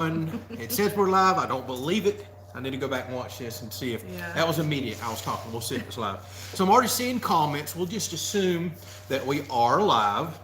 It says we're live. I don't believe it. I need to go back and watch this and see if that was immediate. I was talking. We'll see if it's live. So I'm already seeing comments. We'll just assume that we are live.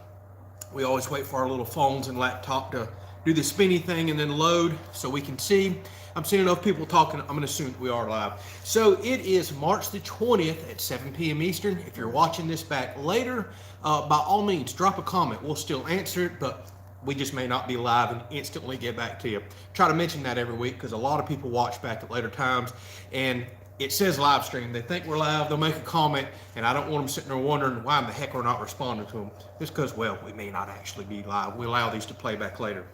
We always wait for our little phones and laptop to do the spinny thing and then load so we can see. I'm seeing enough people talking. I'm going to assume that we are live. So it is March the 20th at 7 p.m. Eastern. If you're watching this back later, by all means, drop a comment. We'll still answer it, but we just may not be live and instantly get back to you. Try to mention that every week because a lot of people watch back at later times and it says live stream. They think we're live, they'll make a comment, and I don't want them sitting there wondering why in the heck we're not responding to them. Just because, well, we may not actually be live. We allow these to play back later.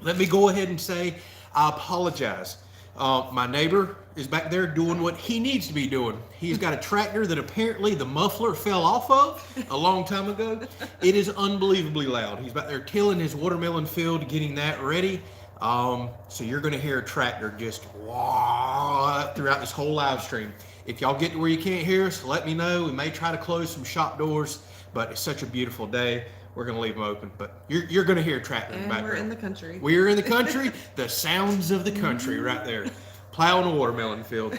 Let me go ahead and say I apologize. My neighbor is back there doing what he needs to be doing. He's got a tractor that apparently the muffler fell off of a long time ago. It is unbelievably loud. He's back there tilling his watermelon field, getting that ready. So you're going to hear a tractor just wah throughout this whole live stream. If y'all get to where you can't hear us, let me know. We may try to close some shop doors, but it's such a beautiful day. We're going to leave them open, but you're going to hear tractor in the background. We're in the country. We're in the country. The sounds of the country right there. Plowing a watermelon field.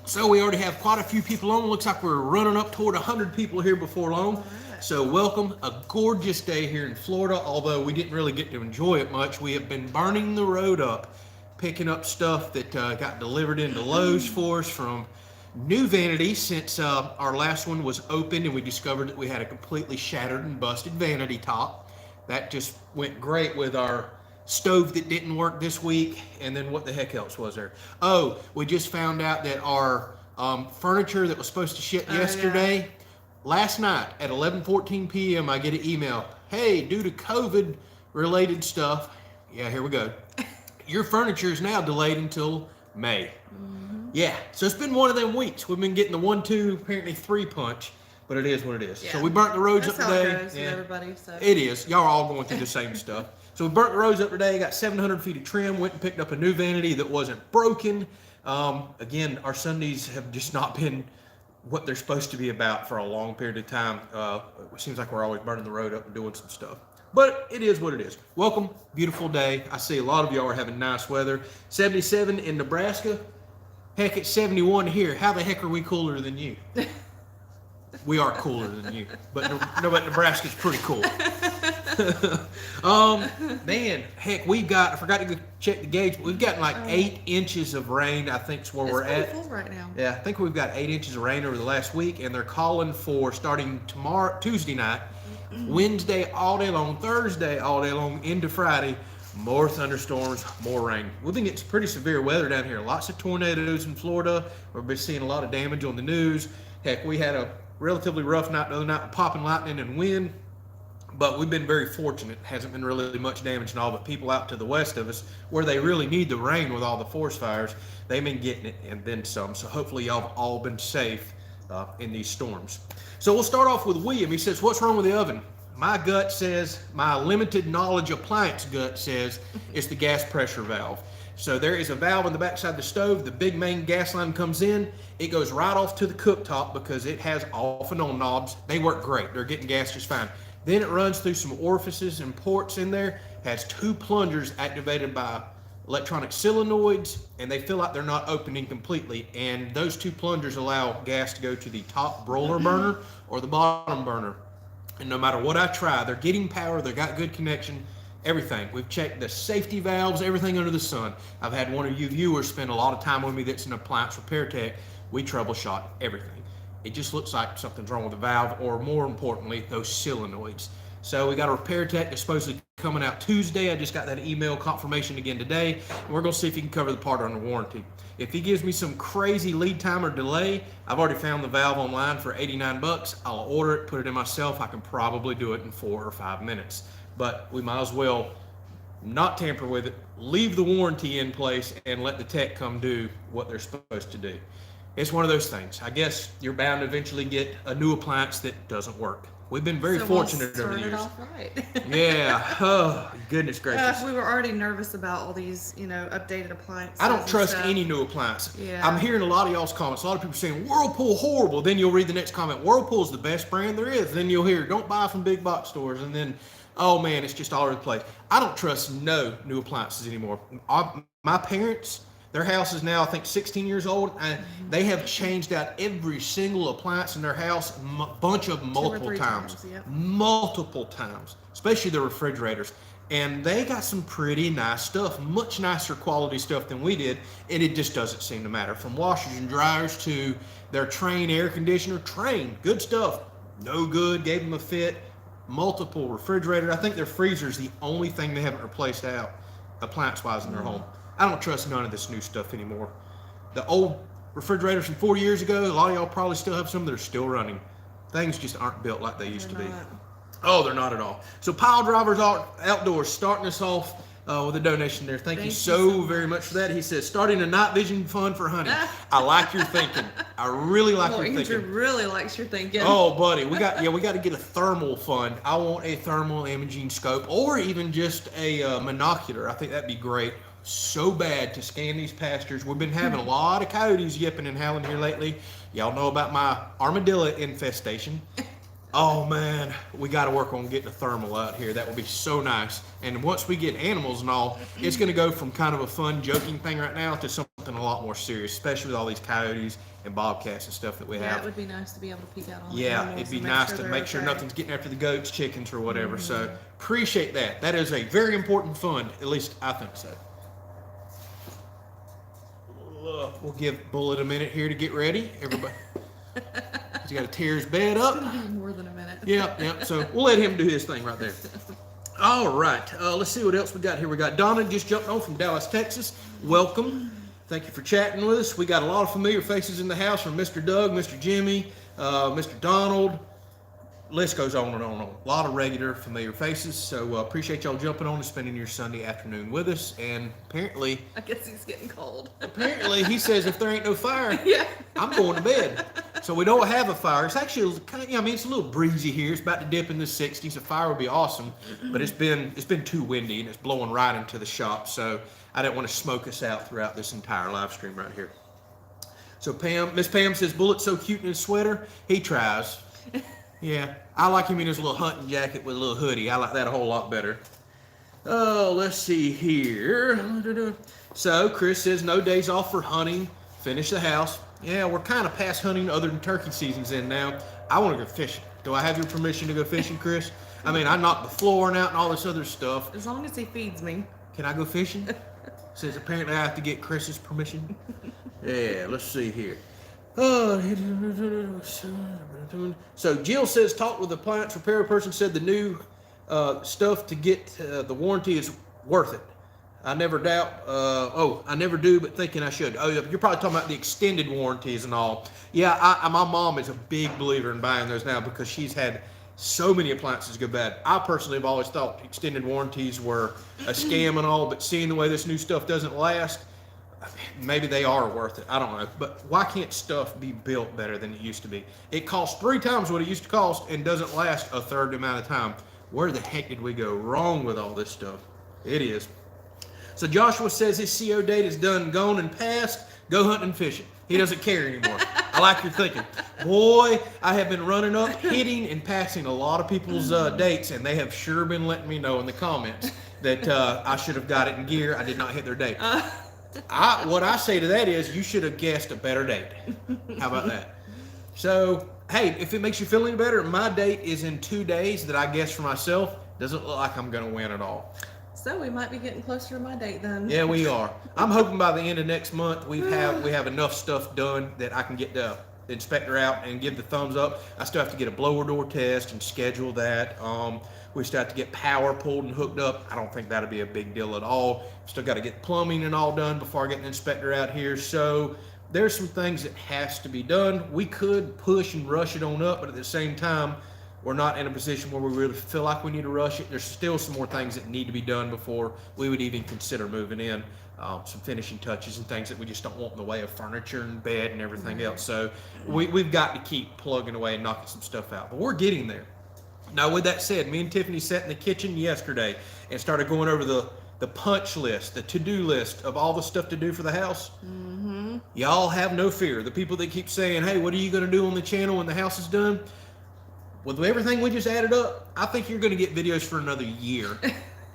So we already have quite a few people on. Looks like we're running up toward 100 people here before long. Right. So welcome. A gorgeous day here in Florida, although we didn't really get to enjoy it much. We have been burning the road up, picking up stuff that got delivered into Lowe's for us from new vanity since our last one was opened and we discovered that we had a completely shattered and busted vanity top. That just went great with our stove that didn't work this week, and then what the heck else was there? Oh, we just found out that our furniture that was supposed to ship yesterday, last night at 11:14 p.m. I get an email. Hey, due to COVID related stuff, yeah, here we go. Your furniture is now delayed until May. Yeah, so it's been one of them weeks. We've been getting the 1, 2, apparently 3 punch, but it is what it is. Yeah. So we burnt the roads up today. That's how it goes with everybody. So. It is. Y'all are all going through the same stuff. So we burnt the roads up today, got 700 feet of trim, went and picked up a new vanity that wasn't broken. Again, our Sundays have just not been what they're supposed to be about for a long period of time. It seems like we're always burning the road up and doing some stuff. But it is what it is. Welcome. Beautiful day. I see a lot of y'all are having nice weather. 77 in Nebraska. Heck, it's 71 here. How the heck are we cooler than you? We are cooler than you. But Nebraska's pretty cool. Man, heck, we've got, I forgot to go check the gauge, but we've gotten like 8 inches of rain, I think is where we're at. It's full right now. Yeah, I think we've got 8 inches of rain over the last week, and they're calling for starting tomorrow, Tuesday night, Wednesday all day long, Thursday all day long, into Friday, more thunderstorms, more rain. We've been getting pretty severe weather down here. Lots of tornadoes in Florida. We've been seeing a lot of damage on the news. Heck, we had a relatively rough night the other night with popping lightning and wind. But we've been very fortunate. Hasn't been really much damage and all, but people out to the west of us where they really need the rain with all the forest fires, they've been getting it and then some. So hopefully y'all have all been safe in these storms. So we'll start off with William. He says, what's wrong with the oven? My gut says, my limited knowledge appliance gut says it's the gas pressure valve. So there is a valve on the backside of the stove. The big main gas line comes in. It goes right off to the cooktop because it has off and on knobs. They work great. They're getting gas just fine. Then it runs through some orifices and ports in there, has 2 plungers activated by electronic solenoids, and they feel like they're not opening completely. And those 2 plungers allow gas to go to the top broiler burner or the bottom burner. And no matter what I try, they're getting power, they've got good connection, everything. We've checked the safety valves, everything under the sun. I've had one of you viewers spend a lot of time with me that's an appliance repair tech. We troubleshot everything. It just looks like something's wrong with the valve, or more importantly, those solenoids. So we got a repair tech that's supposedly coming out Tuesday. I just got that email confirmation again today. And we're going to see if he can cover the part under warranty. If he gives me some crazy lead time or delay, I've already found the valve online for 89 bucks. I'll order it, put it in myself. I can probably do it in 4 or 5 minutes. But we might as well not tamper with it, leave the warranty in place, and let the tech come do what they're supposed to do. It's one of those things. I guess you're bound to eventually get a new appliance that doesn't work. We've been very fortunate over the years. Off right. Yeah. Oh, goodness gracious. We were already nervous about all these, updated appliances. I don't trust any new appliance. Yeah. I'm hearing a lot of y'all's comments. A lot of people saying Whirlpool horrible. Then you'll read the next comment. Whirlpool's the best brand there is. Then you'll hear don't buy from big box stores. And then Oh man, it's just all over the place. I don't trust no new appliances anymore. My parents, their house is now I think 16 years old, and they have changed out every single appliance in their house, bunch of multiple times, yep. multiple times, especially the refrigerators. And they got some pretty nice stuff, much nicer quality stuff than we did, and it just doesn't seem to matter. From washers and dryers to their Train air conditioner, Train, good stuff, no good, gave them a fit. Multiple refrigerators. I think their freezer is the only thing they haven't replaced out appliance-wise in their home. I don't trust none of this new stuff anymore. The old refrigerators from 4 years ago, a lot of y'all probably still have some that are still running. Things just aren't built like they used to be. Oh, they're not at all. So Pile Drivers Outdoors starting us off with a donation there. Thank you so very much for that. He says, starting a night vision fund for hunting. I like your thinking. I really like your Andrew thinking. really likes your thinking. Oh, buddy, we got to get a thermal fund. I want a thermal imaging scope, or even just a monocular. I think that'd be great. So bad to scan these pastures. We've been having a lot of coyotes yipping and howling here lately. Y'all know about my armadillo infestation. Oh man, we got to work on getting a thermal out here. That would be so nice. And once we get animals and all, it's going to go from kind of a fun, joking thing right now to something a lot more serious, especially with all these coyotes and bobcats and stuff that we have. Yeah, it would be nice to be able to peek out on the Yeah, animals it'd be and nice to make sure nothing's getting after the goats, chickens, or whatever. So appreciate that. That is a very important fund. At least I think so. We'll give Bullet a minute here to get ready. Everybody. He's got to tear his bed up. It's gonna be more than a minute. Yeah. So we'll let him do his thing right there. All right. Let's see what else we got here. We got Donna just jumped on from Dallas, Texas. Welcome. Thank you for chatting with us. We got a lot of familiar faces in the house from Mr. Doug, Mr. Jimmy, Mr. Donald. List goes on and on and on. A lot of regular familiar faces. So appreciate y'all jumping on and spending your Sunday afternoon with us. And apparently, I guess he's getting cold. Apparently, he says if there ain't no fire, Yeah. I'm going to bed. So we don't have a fire. It's actually kind of, it's a little breezy here. It's about to dip in the 60s. A fire would be awesome, but it's been too windy and it's blowing right into the shop. So I didn't want to smoke us out throughout this entire live stream right here. So Miss Pam says, Bullet's so cute in his sweater. He tries. Yeah, I like him in his little hunting jacket with a little hoodie. I like that a whole lot better. Oh, let's see here. So Chris says no days off for hunting. Finish the house. Yeah, we're kind of past hunting other than turkey season's in now. I want to go fishing. Do I have your permission to go fishing, Chris? I mean, I knocked the flooring out and all this other stuff. As long as he feeds me. Can I go fishing? Says apparently I have to get Chris's permission. Yeah, let's see here. So Jill says, talked with the appliance repair person, said the new stuff to get the warranty is worth it. I never doubt. I never do, but thinking I should. Oh, you're probably talking about the extended warranties and all. Yeah, my mom is a big believer in buying those now because she's had so many appliances go bad. I personally have always thought extended warranties were a scam and all, but seeing the way this new stuff doesn't last, maybe they are worth it. I don't know. But why can't stuff be built better than it used to be? It costs 3 times what it used to cost and doesn't last a third the amount of time. Where the heck did we go wrong with all this stuff? It is. So Joshua says his CO date is done, gone, and past. Go hunting and fishing. He doesn't care anymore. I like your thinking. Boy, I have been running up, hitting, and passing a lot of people's dates, and they have sure been letting me know in the comments that I should have got it in gear. I did not hit their date. What I say to that is you should have guessed a better date. How about that? So, hey, if it makes you feel any better, my date is in 2 days that I guessed for myself. Doesn't look like I'm going to win at all. So we might be getting closer to my date then. Yeah, we are. I'm hoping by the end of next month we have enough stuff done that I can get the inspector out and give the thumbs up. I still have to get a blower door test and schedule that. We still have to get power pulled and hooked up. I don't think that'll be a big deal at all. Still got to get plumbing and all done before I get an inspector out here. So there's some things that has to be done. We could push and rush it on up, but at the same time, we're not in a position where we really feel like we need to rush it. There's still some more things that need to be done before we would even consider moving in. Some finishing touches and things that we just don't want in the way of furniture and bed and everything else. So we've got to keep plugging away and knocking some stuff out. But we're getting there. Now, with that said, me and Tiffany sat in the kitchen yesterday and started going over the punch list, the to-do list of all the stuff to do for the house. Mm-hmm. Y'all have no fear. The people that keep saying, hey, what are you going to do on the channel when the house is done? with everything we just added up, I think you're going to get videos for another year.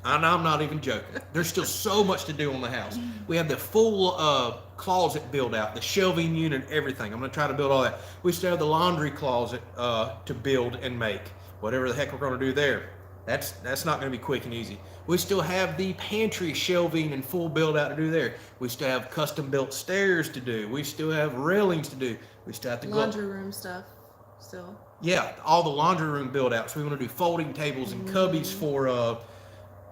I'm not even joking. There's still so much to do on the house. We have the full closet build out, the shelving unit, everything. I'm going to try to build all that. We still have the laundry closet to build and make. Whatever the heck we're going to do there. That's not going to be quick and easy. We still have the pantry shelving and full build out to do there. We still have custom built stairs to do. We still have railings to do. We still have to laundry room stuff still. Yeah, all the laundry room build outs. We want to do folding tables and cubbies for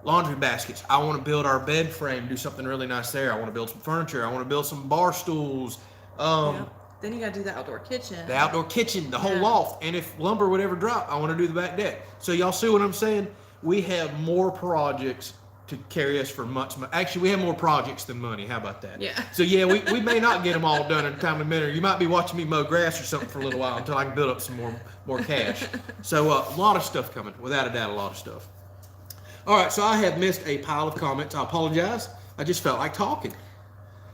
laundry baskets. I want to build our bed frame, do something really nice there. I want to build some furniture. I want to build some bar stools. Yep. Then you got to do the outdoor kitchen. The outdoor kitchen, the whole loft. And if lumber would ever drop, I want to do the back deck. So y'all see what I'm saying? We have more projects to carry us for months. Actually, we have more projects than money. How about that? Yeah. So yeah, we may not get them all done in a timely manner. You might be watching me mow grass or something for a little while until I can build up some more cash. So a lot of stuff coming, without a doubt, a lot of stuff. All right, so I have missed a pile of comments. I apologize. I just felt like talking.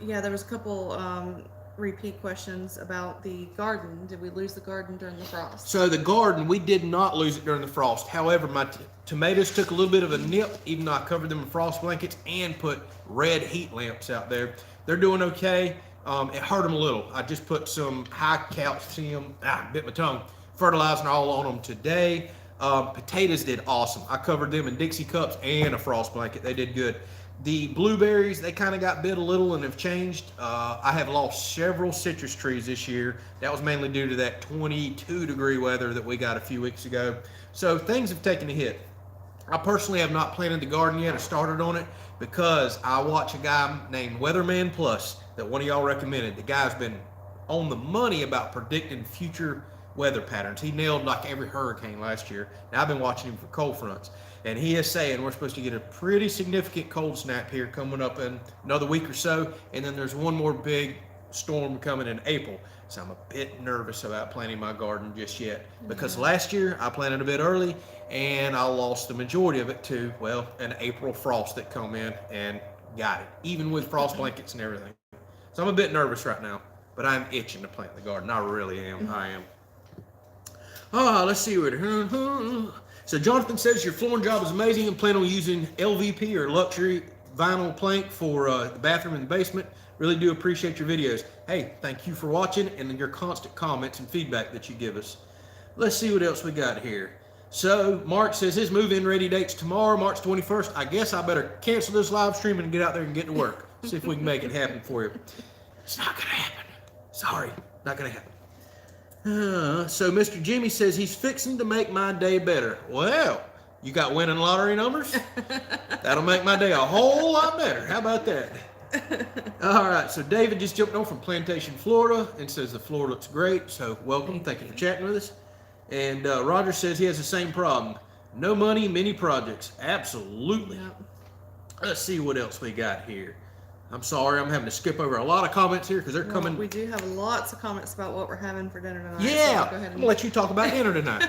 Yeah, there was a couple repeat questions about the garden. Did we lose the garden during the frost? So the garden, we did not lose it during the frost. However, my tomatoes took a little bit of a nip, even though I covered them in frost blankets and put red heat lamps out there. They're doing okay. It hurt them a little. I just put some high calcium, bit my tongue, fertilizer all on them today. Potatoes did awesome. I covered them in Dixie cups and a frost blanket. They did good. The blueberries, they kind of got bit a little and have changed. I have lost several citrus trees this year. That was mainly due to that 22-degree weather that we got a few weeks ago. So things have taken a hit. I personally have not planted the garden yet or started on it because I watch a guy named Weatherman Plus that one of y'all recommended. The guy's been on the money about predicting future weather patterns. He nailed like every hurricane last year. Now I've been watching him for cold fronts. And he is saying we're supposed to get a pretty significant cold snap here coming up in another week or so. And then there's one more big storm coming in April. So I'm a bit nervous about planting my garden just yet. Because last year I planted a bit early and I lost the majority of it to, well, an April frost that come in and got it. Even with frost blankets and everything. So I'm a bit nervous right now. But I'm itching to plant the garden. I really am. I am. Let's see what. So Jonathan says your flooring job is amazing and plan on using LVP or luxury vinyl plank for the bathroom and the basement. Really do appreciate your videos. Hey, thank you for watching and your constant comments and feedback that you give us. Let's see what else we got here. So Mark says his move-in ready date's tomorrow, March 21st. I guess I better cancel this live stream and get out there and get to work. See if we can make it happen for you. It's not gonna happen. Sorry, not gonna happen. So Mr. Jimmy says he's fixing to make my day better. Well, you got winning lottery numbers? That'll make my day a whole lot better. How about that? All right, so David just jumped on from Plantation, Florida, and says the floor looks great. So welcome. Thank you for chatting with us. And Roger says he has the same problem. No money, many projects. Absolutely. Yep. Let's see what else we got here. I'm sorry, I'm having to skip over a lot of comments here because they're coming. We do have lots of comments about what we're having for dinner tonight. Yeah, so go ahead I'm gonna let you talk about dinner tonight.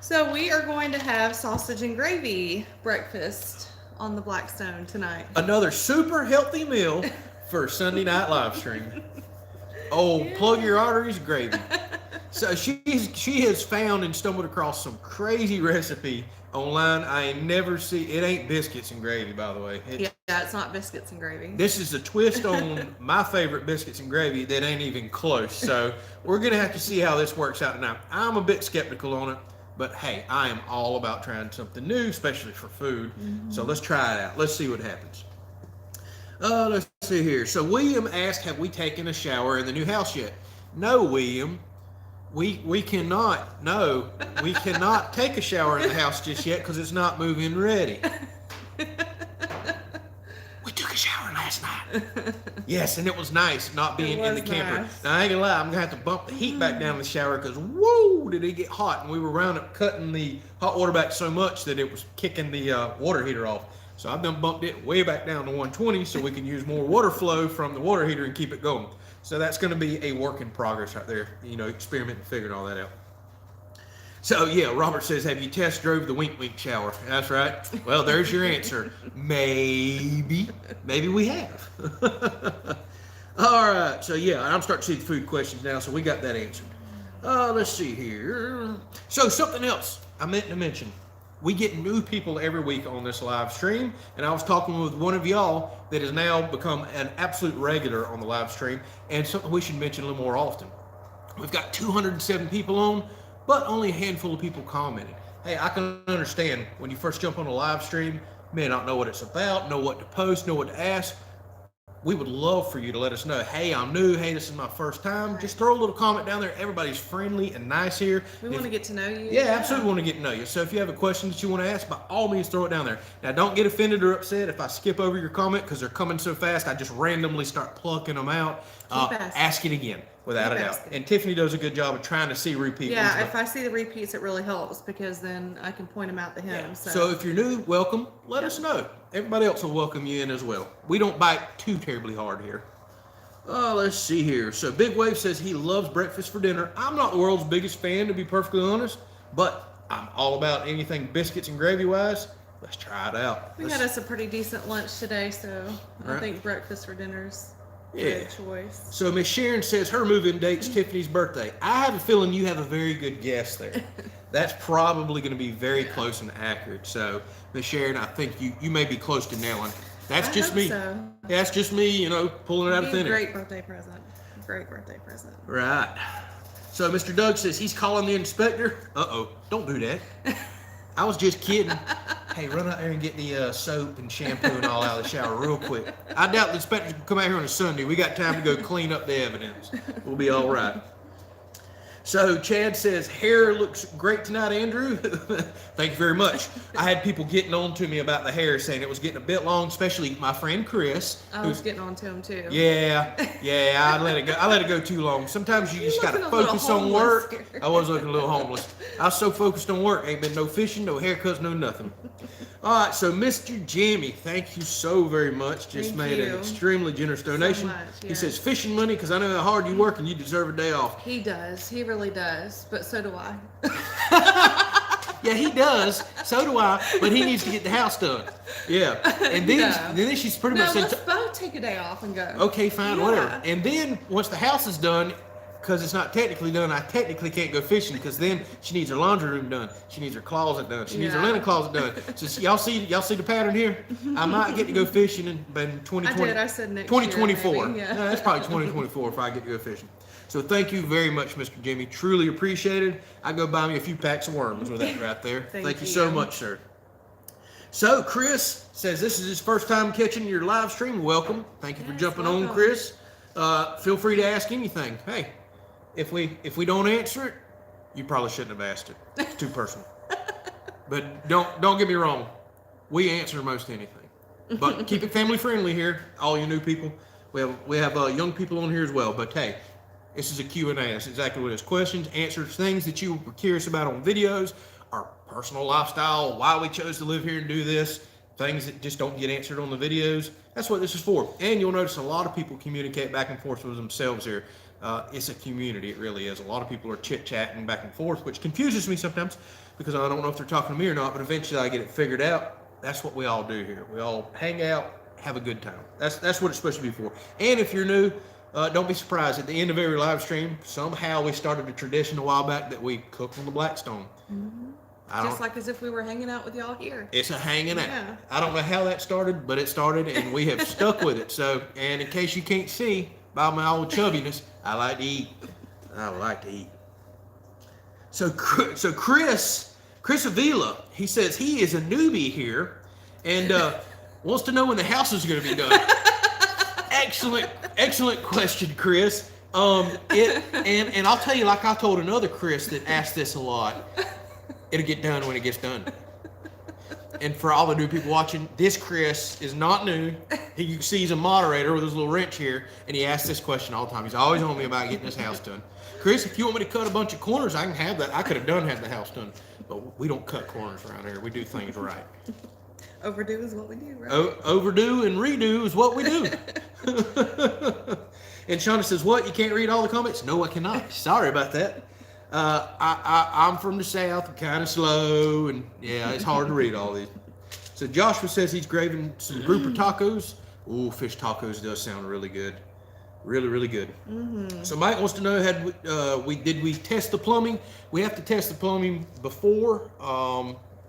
So we are going to have sausage and gravy breakfast on the Blackstone tonight. Another super healthy meal for Sunday night live stream. Oh, yeah. Plug your arteries, gravy. So she has found and stumbled across some crazy recipe online. I ain't never see. It ain't biscuits and gravy, by the way. Yeah, it's not biscuits and gravy. This is a twist on my favorite biscuits and gravy that ain't even close. So we're gonna have to see how this works out tonight. I'm a bit skeptical on it, but hey, I am all about trying something new, especially for food. So let's try it out. Let's see what happens. Let's see here. So William asked, have we taken a shower in the new house yet? No, William. We cannot. No, we cannot take a shower in the house just yet because it's not move-in ready. We took a shower last night. Yes, and it was nice not being in the camper. Nice. Now I ain't gonna lie, I'm gonna have to bump the heat back down in the shower because whoa, did it get hot? And we were round up cutting the hot water back so much that it was kicking the water heater off. So I've done bumped it way back down to 120 so we can use more water flow from the water heater and keep it going. So that's going to be a work in progress right there. You know, experimenting, figuring all that out. So yeah, Robert says, have you test drove the wink wink shower? That's right. Well, there's your answer. Maybe we have. All right. So yeah, I'm starting to see the food questions now. So we got that answered. Let's see here. So something else I meant to mention. We get new people every week on this live stream, and I was talking with one of y'all that has now become an absolute regular on the live stream, and something we should mention a little more often. We've got 207 people on, but only a handful of people commenting. Hey, I can understand when you first jump on a live stream, may not know what it's about, know what to post, know what to ask. We would love for you to let us know, hey, I'm new, hey, this is my first time. Right. Just throw a little comment down there. Everybody's friendly and nice here. We want to get to know you. Yeah, absolutely want to get to know you. So if you have a question that you want to ask, by all means, throw it down there. Now, don't get offended or upset if I skip over your comment because they're coming so fast. I just randomly start plucking them out. Ask it again, without a doubt. And Tiffany does a good job of trying to see repeat ones. Yeah, if I see the repeats, it really helps because then I can point them out to him. Yeah. So. So if you're new, welcome. Let us know. Everybody else will welcome you in as well. We don't bite too terribly hard here. Let's see here. So Big Wave says he loves breakfast for dinner. I'm not the world's biggest fan, to be perfectly honest, but I'm all about anything biscuits and gravy wise. Let's try it out. We had us a pretty decent lunch today, so Right. I think breakfast for dinner's a Yeah. good choice. So Miss Sharon says her move-in date's Tiffany's birthday. I have a feeling you have a very good guess there. That's probably going to be very close and accurate. So Miss Sharon, I think you may be close to nailing. That's I just hope me. so. That's just me, pulling it out of Be a thin air. great birthday present. Great birthday present. Right. So Mr. Doug says he's calling the inspector. Uh-oh, don't do that. I was just kidding. Hey, run out there and get the soap and shampoo and all out of the shower real quick. I doubt the inspector can come out here on a Sunday. We got time to go clean up the evidence. We'll be all right. So Chad says, hair looks great tonight, Andrew. Thank you very much. I had people getting on to me about the hair, saying it was getting a bit long, especially my friend Chris. I was getting on to him too. Yeah, I let it go. I let it go too long. Sometimes you just gotta looking a little focus on homeless work. here. I was looking a little homeless. I was so focused on work. Ain't been no fishing, no haircuts, no nothing. All right, so Mr. Jimmy, thank you so very much. Just Thank made an you extremely generous donation. much, He yes. says fishing money because I know how hard you work and you deserve a day off. He does. He really does. But so do I. Yeah, he does. So do I. But he needs to get the house done. Yeah, and then No. then she's pretty No, much said, let's both take a day off and go. okay, fine, Yeah. whatever. And then once the house is done, because it's not technically done, I technically can't go fishing because then she needs her laundry room done. She needs her closet done. She needs her Yeah. linen closet done. So y'all see the pattern here? I might get to go fishing in 2020. I did. I said next 2024. year, maybe, yeah. No, that's probably 2024 if I get to go fishing. So thank you very much, Mr. Jimmy. Truly appreciated. I go buy me a few packs of worms with that right there. Thank you so you. much, sir. So Chris says this is his first time catching your live stream. Welcome. Thank you for Yes, jumping on, welcome. Chris. Feel free to ask anything. Hey, if we don't answer it, you probably shouldn't have asked it. It's too personal. But don't get me wrong. We answer most anything. But keep it family friendly here, all you new people. We have young people on here as well. But hey, this is a Q&A. That's exactly what it is. Questions, answers, things that you were curious about on videos, our personal lifestyle, why we chose to live here and do this, things that just don't get answered on the videos. That's what this is for. And you'll notice a lot of people communicate back and forth with themselves here. It's a community. It really is. A lot of people are chit-chatting back and forth, which confuses me sometimes because I don't know if they're talking to me or not, but eventually I get it figured out. That's what we all do here. We all hang out, have a good time. That's what it's supposed to be for. And if you're new, don't be surprised. At the end of every live stream, somehow we started a tradition a while back that we cook on the Blackstone. Just like as if we were hanging out with y'all here. It's a hanging out. Yeah. I don't know how that started, but it started, and we have stuck with it. So, and in case you can't see by my old chubbiness, I like to eat. I like to eat. So Chris Avila, he says he is a newbie here, and wants to know when the house is going to be done. Excellent question, Chris. And I'll tell you, like I told another Chris that asked this a lot. It'll get done when it gets done. And for all the new people watching, this Chris is not new. You can see he's a moderator with his little wrench here, and he asks this question all the time. He's always on me about getting his house done. Chris, if you want me to cut a bunch of corners, I can have that. I could have had the house done, but we don't cut corners around here. We do things right. Overdue is what we do, right? Overdue and redo is what we do. And Shauna says, what? You can't read all the comments? No, I cannot. Sorry about that. I'm from the South. I'm kind of slow, and yeah, it's hard to read all these. So Joshua says he's graving some grouper tacos. Ooh, fish tacos does sound really good. Really, really good. So Mike wants to know, did we test the plumbing? We have to test the plumbing before.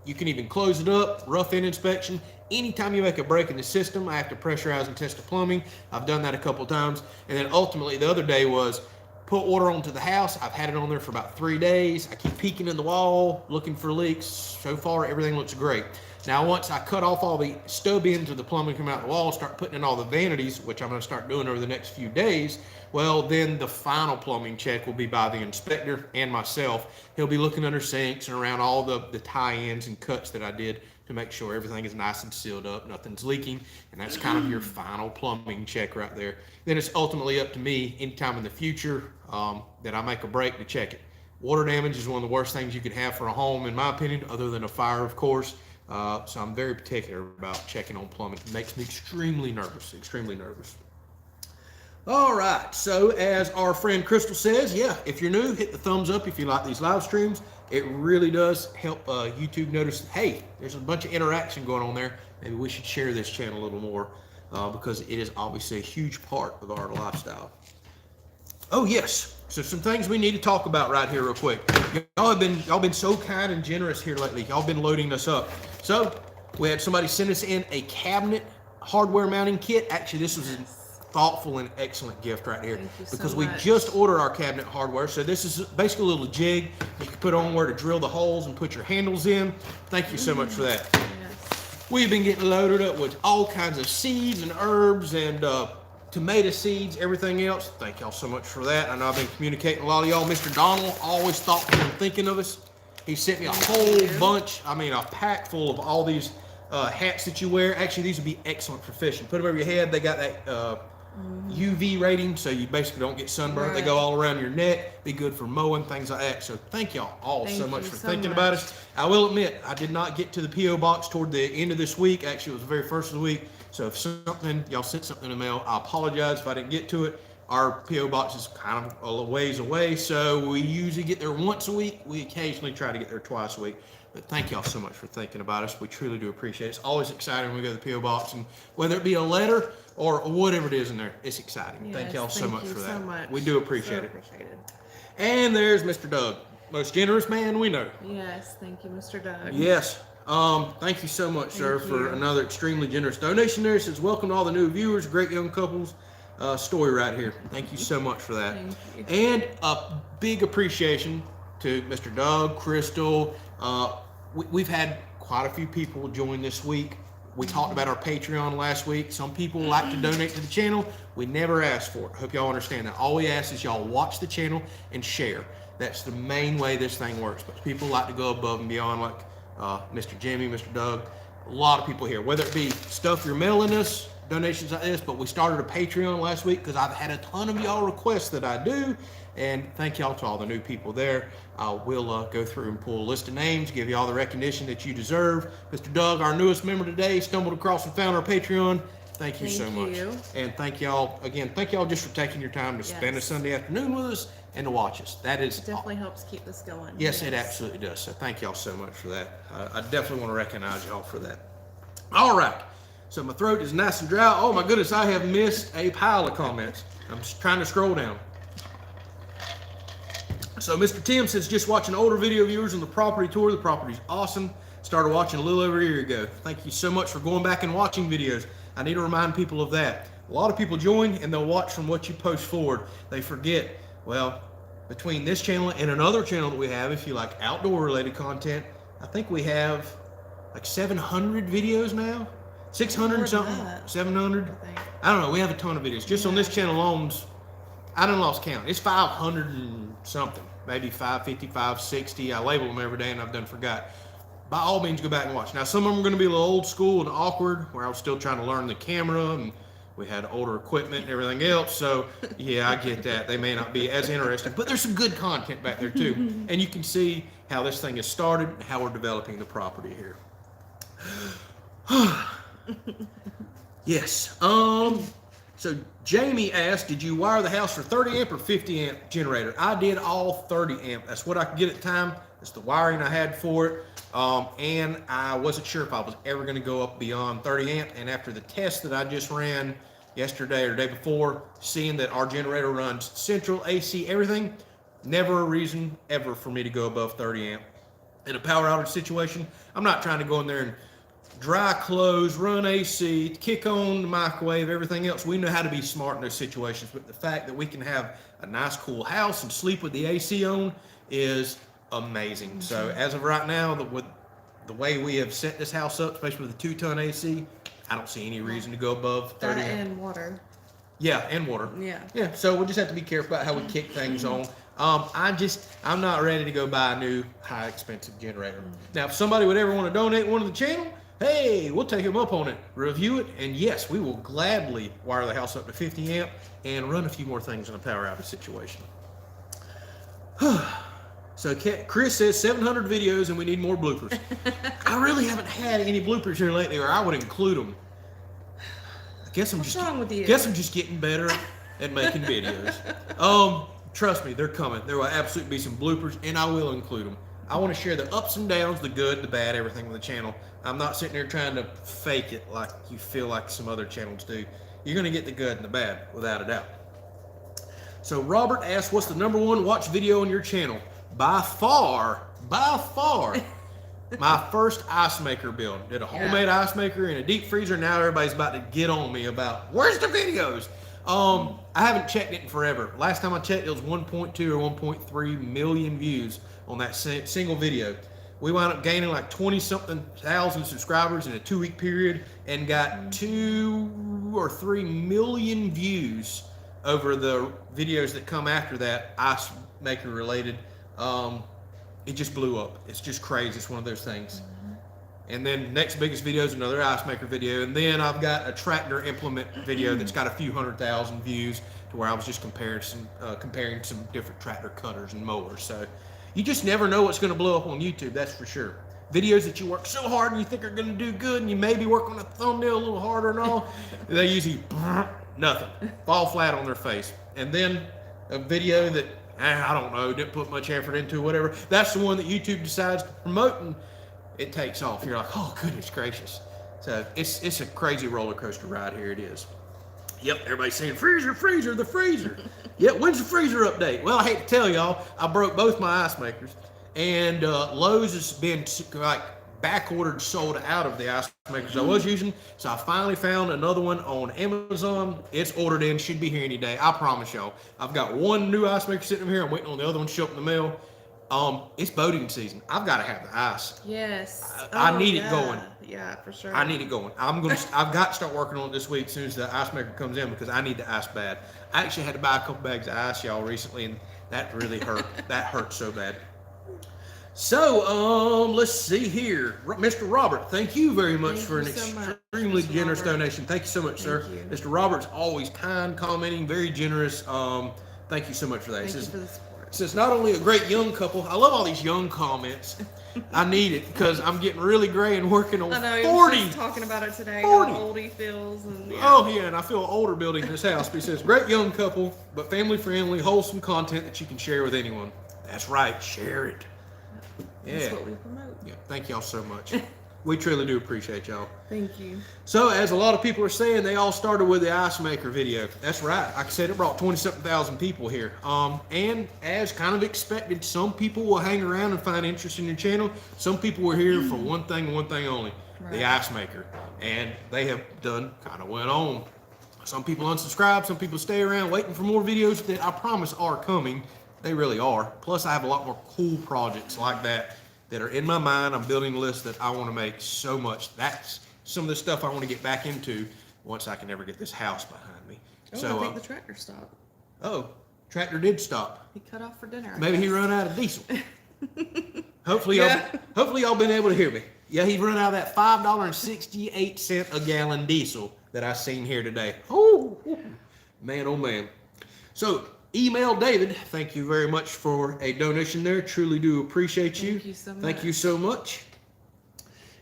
You can even close it up, rough in inspection. Anytime you make a break in the system, I have to pressurize and test the plumbing. I've done that a couple of times. And then ultimately the other day was put water onto the house. I've had it on there for about 3 days. I keep peeking in the wall, looking for leaks. So far, everything looks great. Now, once I cut off all the stub ends of the plumbing coming out the wall, start putting in all the vanities, which I'm going to start doing over the next few days, well, then the final plumbing check will be by the inspector and myself. He'll be looking under sinks and around all the tie-ins and cuts that I did to make sure everything is nice and sealed up, nothing's leaking, and that's kind of your final plumbing check right there. Then it's ultimately up to me anytime in the future that I make a break to check it. Water damage is one of the worst things you could have for a home, in my opinion, other than a fire, of course. So I'm very particular about checking on plumbing. It makes me extremely nervous, extremely nervous. All right, so as our friend Crystal says, yeah, if you're new, hit the thumbs up if you like these live streams. It really does help YouTube notice, hey, there's a bunch of interaction going on there. Maybe we should share this channel a little more because it is obviously a huge part of our lifestyle. Oh, yes. So some things we need to talk about right here real quick. Y'all been so kind and generous here lately. Y'all been loading us up. So we had somebody send us in a cabinet hardware mounting kit. Actually, this was a thoughtful and excellent gift right here because we just ordered our cabinet hardware. So this is basically a little jig you can put on where to drill the holes and put your handles in. Thank you so much for that. Yes. We've been getting loaded up with all kinds of seeds and herbs and tomato seeds, everything else. Thank y'all so much for that. I know I've been communicating with a lot of y'all. Mr. Donald, always thoughtful and thinking of us. He sent me a whole bunch, a pack full of all these hats that you wear. Actually, these would be excellent for fishing. Put them over your head. They got that UV rating, so you basically don't get sunburned. Right. They go all around your neck. Be good for mowing, things like that. So thank y'all all so much for thinking about us. I will admit, I did not get to the P.O. box toward the end of this week. Actually, it was the very first of the week. So if y'all sent something in the mail, I apologize if I didn't get to it. Our P.O. box is kind of a ways away, so we usually get there once a week. We occasionally try to get there twice a week. But thank y'all so much for thinking about us. We truly do appreciate it. It's always exciting when we go to the P.O. box, and whether it be a letter or whatever it is in there, it's exciting. Yes, thank y'all so much for that. So much. We do appreciate it. And there's Mr. Doug, most generous man we know. Yes, thank you, Mr. Doug. Yes. Thank you so much, sir, for another extremely generous donation there. It says, welcome to all the new viewers, great young couples. Story right here. Thank you so much for that. And a big appreciation to Mr. Doug, Crystal. We've had quite a few people join this week. We talked about our Patreon last week. Some people like to donate to the channel. We never ask for it. I hope y'all understand that. All we ask is y'all watch the channel and share. That's the main way this thing works. But people like to go above and beyond, like Mr. Jimmy, Mr. Doug. A lot of people here, whether it be stuff you're mailing us, donations like this, but we started a Patreon last week because I've had a ton of y'all requests that I do, and thank y'all to all the new people there. We'll go through and pull a list of names, give y'all the recognition that you deserve. Mr. Doug, our newest member today, stumbled across and found our Patreon. Thank you so much. And thank y'all again. Thank y'all just for taking your time to spend a Sunday afternoon with us and to watch us. That is definitely helps keep this going. Yes, it absolutely does. So thank y'all so much for that. I definitely want to recognize y'all for that. All right. So my throat is nice and dry. Oh my goodness, I have missed a pile of comments. I'm just trying to scroll down. So Mr. Tim says, just watching older video viewers on the property tour. The property's awesome. Started watching a little over a year ago. Thank you so much for going back and watching videos. I need to remind people of that. A lot of people join and they'll watch from what you post forward. They forget, well, between this channel and another channel that we have, if you like outdoor related content, I think we have like 700 videos now. 600 something, 700. I don't know. We have a ton of videos. Just on this channel alone, I done lost count. It's 500 and something, maybe 550, 560. I label them every day and I've done forgot. By all means, go back and watch. Now, some of them are going to be a little old school and awkward, where I was still trying to learn the camera and we had older equipment and everything else. So, yeah, I get that. They may not be as interesting, but there's some good content back there too. And you can see how this thing has started and how we're developing the property here. Yes. So Jamie asked, did you wire the house for 30 amp or 50 amp generator? I did all 30 amp. That's what I could get at the time. That's the wiring I had for it. And I wasn't sure if I was ever going to go up beyond 30 amp. And after the test that I just ran yesterday or the day before, seeing that our generator runs central, AC, everything. Never a reason ever for me to go above 30 amp. In a power outage situation, I'm not trying to go in there and dry clothes, run AC, kick on the microwave, everything else. We know how to be smart in those situations, but the fact that we can have a nice cool house and sleep with the AC on is amazing. So as of right now, with the way we have set this house up, especially with the 2-ton AC, I don't see any reason to go above 30 That amp. and water. Yeah, and water. Yeah. So we'll just have to be careful about how we kick things on. I'm not ready to go buy a new high expensive generator. Now, if somebody would ever want to donate one to the channel, hey, we'll take them up on it, review it, and yes, we will gladly wire the house up to 50 amp and run a few more things in a power outage situation. So Chris says 700 videos and we need more bloopers. I really haven't had any bloopers here lately, or I would include them. What's wrong with you? Guess I'm just getting better at making videos. Trust me, they're coming. There will absolutely be some bloopers, and I will include them. I want to share the ups and downs, the good, the bad, everything on the channel. I'm not sitting there trying to fake it like you feel like some other channels do. You're going to get the good and the bad, without a doubt. So Robert asked, what's the #1 watch video on your channel? By far, my first ice maker build. Did a homemade ice maker in a deep freezer. Now everybody's about to get on me about, where's the videos? I haven't checked it in forever. Last time I checked, it was 1.2 or 1.3 million views on that single video. We wound up gaining like 20-something thousand subscribers in a 2-week period and got 2 or 3 million views over the videos that come after that, ice maker related. It just blew up. It's just crazy. It's one of those things. And then next biggest video is another ice maker video. And then I've got a tractor implement video that's got a few 100,000 views, to where I was just comparing some different tractor cutters and mowers. So you just never know what's going to blow up on YouTube, that's for sure. Videos that you work so hard and you think are going to do good, and you maybe work on a thumbnail a little harder and all, they usually nothing, fall flat on their face. And then a video that I don't know, didn't put much effort into, whatever, that's the one that YouTube decides to promote, and it takes off. You're like, oh goodness gracious. So it's a crazy roller coaster ride. Here it is. Yep, everybody's saying freezer, the freezer. Yep, when's the freezer update? Well, I hate to tell y'all, I broke both my ice makers, and Lowe's has been like back ordered, sold out of the ice makers I was using. So I finally found another one on Amazon. It's ordered in, should be here any day. I promise y'all. I've got one new ice maker sitting here. I'm waiting on the other one to show up in the mail. It's boating season. I've got to have the ice. Yes. I need it going. Yeah, for sure. I need it going. I've got to start working on it this week as soon as the ice maker comes in, because I need the ice bad. I actually had to buy a couple bags of ice, y'all, recently, and that really hurt. That hurt so bad. So, let's see here. Mr. Robert, thank you very much for an extremely generous donation. Thank you so much, sir. Mr. Robert's always kind, commenting, very generous. Thank you so much for that. Thank you for the support. Says not only a great young couple. I love all these young comments. I need it because I'm getting really gray and working on 40. I know, he was just talking about it today. 40. How old he feels. And, yeah. Oh yeah, and I feel older building this house. But he says great young couple, but family friendly, wholesome content that you can share with anyone. That's right, share it. Yeah. That's what we promote. Yeah. Thank y'all so much. We truly do appreciate y'all. Thank you. So, as a lot of people are saying, they all started with the ice maker video. That's right. Like I said, it brought 20-something thousand people here. And as kind of expected, some people will hang around and find interest in your channel. Some people were here for one thing only, the ice maker. And they have done kind of went on. Some people unsubscribe, some people stay around waiting for more videos that I promise are coming. They really are. Plus, I have a lot more cool projects like that are in my mind. I'm building a list that I want to make so much. That's some of the stuff I want to get back into once I can ever get this house behind me. Oh, So, I think the tractor stopped. oh, tractor did stop. He cut off for dinner. Maybe he run out of diesel. Hopefully y'all been able to hear me. Yeah, he run out of that $5.68 a gallon diesel that I seen here today. Oh, man, oh man. So, email David. Thank you very much for a donation there. Truly do appreciate you. Thank you so much. Thank you so much.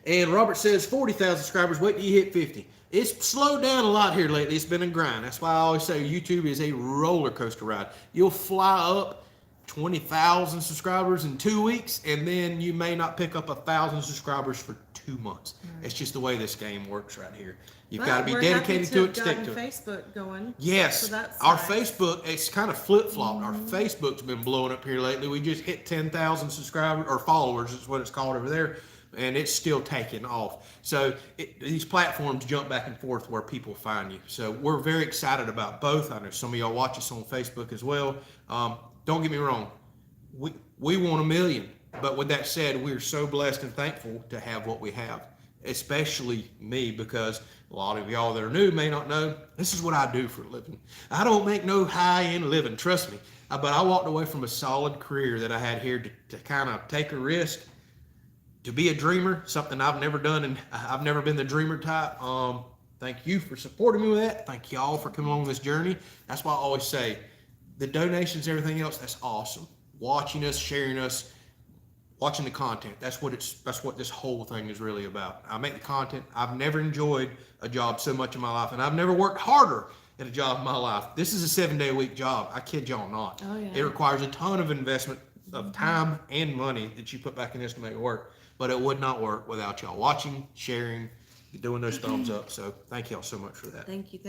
And Robert says 40,000 subscribers. Wait till you hit 50. It's slowed down a lot here lately. It's been a grind. That's why I always say YouTube is a roller coaster ride. You'll fly up 20,000 subscribers in 2 weeks, and then you may not pick up 1,000 subscribers for 2 months. It's just the way this game works right here. You've got to be dedicated to it, stick to it. Facebook going. Yes, So that's our nice. Facebook, it's kind of flip-flopped. Our Facebook's been blowing up here lately. We just hit 10,000 subscribers, or followers is what it's called over there, and it's still taking off. So these platforms jump back and forth where people find you. So we're very excited about both. I know some of y'all watch us on Facebook as well. Don't get me wrong, we want 1 million, but with that said, we're so blessed and thankful to have what we have, especially me, because a lot of y'all that are new may not know, this is what I do for a living. I don't make no high-end living, trust me, but I walked away from a solid career that I had here to kind of take a risk, to be a dreamer, something I've never done, and I've never been the dreamer type. Thank you for supporting me with that. Thank y'all for coming along this journey. That's why I always say, the donations, everything else, that's awesome. Watching us, sharing us, watching the content. That's what this whole thing is really about. I make the content. I've never enjoyed a job so much in my life, and I've never worked harder at a job in my life. This is a 7-day-a-week job. I kid y'all not. Oh, yeah. It requires a ton of investment of time and money that you put back in this to make it work. But it would not work without y'all watching, sharing, doing those thumbs up. So thank y'all so much for that. Thank you.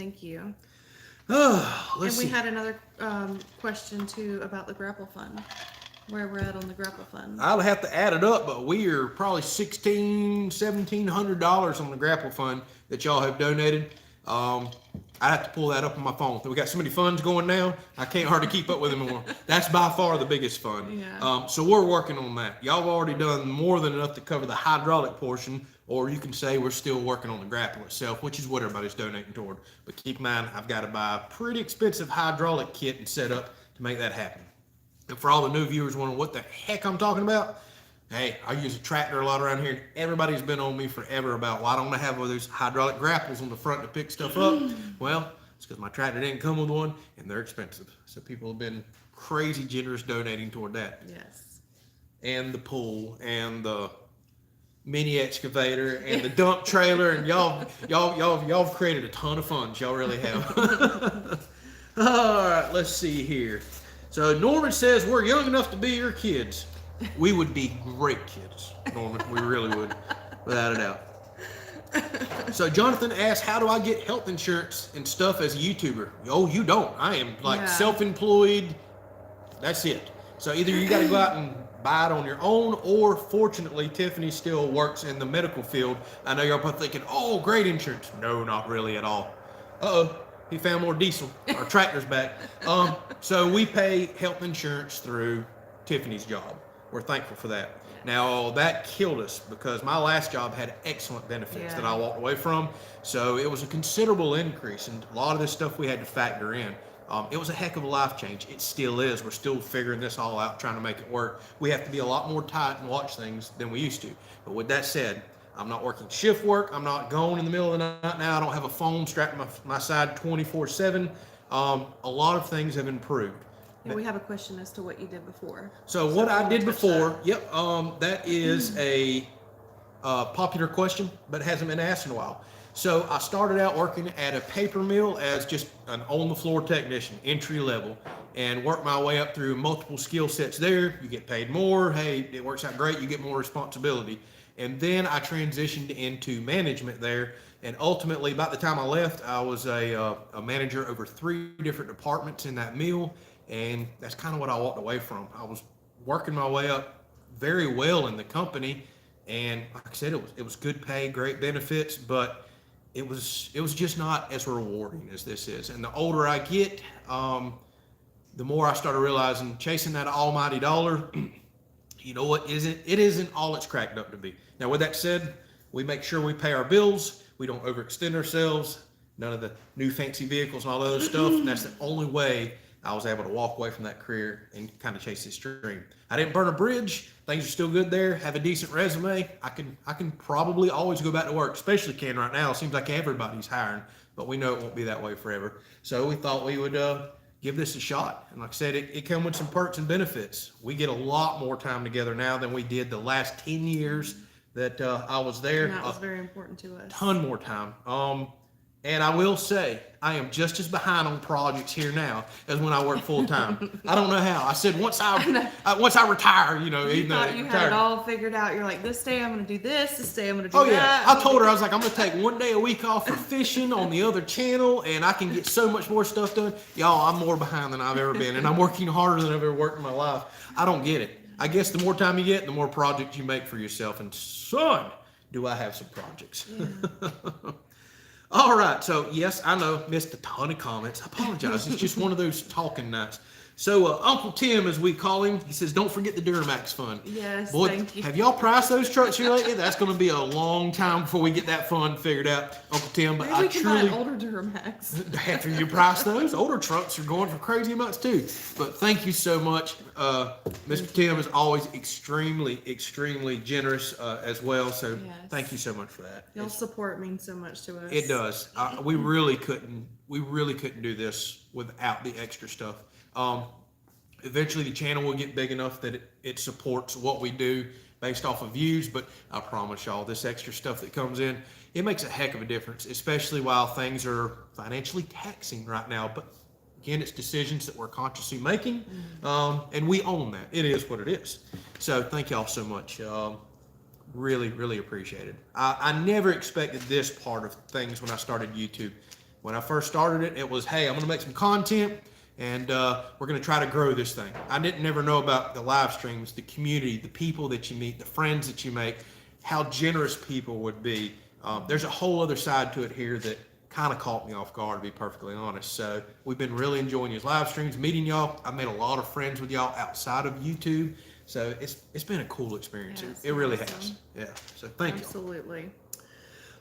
Let's And see. we had another question too about the Grapple Fund, where we're at on the Grapple Fund. I'll have to add it up, but we are probably $1,700 on the Grapple Fund that y'all have donated. I have to pull that up on my phone. We got so many funds going now, I can't hardly keep up with them anymore. That's by far the biggest fund. Yeah. So we're working on that. Y'all have already done more than enough to cover the hydraulic portion, or you can say we're still working on the grapple itself, which is what everybody's donating toward. But keep in mind, I've got to buy a pretty expensive hydraulic kit and setup to make that happen. And for all the new viewers wondering what the heck I'm talking about, hey, I use a tractor a lot around here, and everybody's been on me forever about why don't I have one of those hydraulic grapples on the front to pick stuff up? Well, it's because my tractor didn't come with one, and they're expensive. So people have been crazy generous donating toward that. Yes. And the pool, and the mini excavator, and the dump trailer, and y'all created a ton of funds. Y'all really have. All right, let's see here. So Norman says we're young enough to be your kids. We would be great kids, Norman. We really would, without a doubt. So Jonathan asks, how do I get health insurance and stuff as a YouTuber? Oh, you don't. I am self-employed. That's it. So either you got to go out and buy it on your own, or fortunately, Tiffany still works in the medical field. I know you're both thinking, oh, great insurance. No, not really at all. Uh-oh. He found more diesel. Our tractor's back. So we pay health insurance through Tiffany's job. We're thankful for that. Now, that killed us because my last job had excellent benefits that I walked away from. So it was a considerable increase, and a lot of this stuff we had to factor in. It was a heck of a life change. It still is. We're still figuring this all out, trying to make it work. We have to be a lot more tight and watch things than we used to. But with that said, I'm not working shift work. I'm not going in the middle of the night now. I don't have a phone strapped to my side 24/7. A lot of things have improved. And we have a question as to what you did before. So what I did before, that is a popular question, but it hasn't been asked in a while. So I started out working at a paper mill as just an on-the-floor technician, entry level, and worked my way up through multiple skill sets there. You get paid more. Hey, it works out great. You get more responsibility. And then I transitioned into management there. And ultimately, by the time I left, I was a manager over 3 different departments in that mill. And that's kind of what I walked away from. I was working my way up very well in the company. And like I said, it was good pay, great benefits, but it was just not as rewarding as this is. And the older I get, the more I started realizing chasing that almighty dollar, you know what, it isn't all it's cracked up to be. Now, with that said, we make sure we pay our bills. We don't overextend ourselves. None of the new fancy vehicles and all that other stuff. And that's the only way I was able to walk away from that career and kind of chase this dream. I didn't burn a bridge. Things are still good there. Have a decent resume. I can probably always go back to work, especially Ken right now. It seems like everybody's hiring, but we know it won't be that way forever. So we thought we would give this a shot. And like I said, it came with some perks and benefits. We get a lot more time together now than we did the last 10 years that I was there. And that was very important to us. Ton more time. And I will say, I am just as behind on projects here now as when I work full time. I don't know how. I said once I retire, you know, You even though thought you had it all figured out. You're like, this day I'm going to do this day I'm going to do Oh yeah, that. I told her I was like, I'm gonna take one day a week off for fishing on the other channel, and I can get so much more stuff done. Y'all, I'm more behind than I've ever been, and I'm working harder than I've ever worked in my life. I don't get it. I guess the more time you get, the more projects you make for yourself. And son, do I have some projects? Yeah. All right, so yes, I know, missed a ton of comments. I apologize. It's just one of those talking nights. So Uncle Tim, as we call him, he says, don't forget the Duramax fund. Yes, boy, thank you. Have y'all priced those trucks here lately? That's going to be a long time before we get that fund figured out, Uncle Tim. But Maybe we I can truly buy an older Duramax. after you price those, older trucks are going for crazy amounts too. But thank you so much. Mr. Tim is always extremely, extremely generous as well. So Yes. thank you so much for that. Y'all support means so much to us. It does. We really couldn't do this without the extra stuff. Eventually the channel will get big enough that it supports what we do based off of views, but I promise y'all, this extra stuff that comes in, it makes a heck of a difference, especially while things are financially taxing right now. But again, it's decisions that we're consciously making, and we own that. It is what it is. So thank y'all so much. Really, really appreciate it. I never expected this part of things when I started YouTube. When I first started it, it was, hey, I'm going to make some content, and we're going to try to grow this thing. I didn't never know about the live streams, the community, the people that you meet, the friends that you make, how generous people would be. There's a whole other side to it here that kind of caught me off guard, to be perfectly honest. So we've been really enjoying these live streams, meeting y'all. I've made a lot of friends with y'all outside of YouTube. So it's been a cool experience. Yes, it really awesome. has. Yeah. So thank you. Absolutely.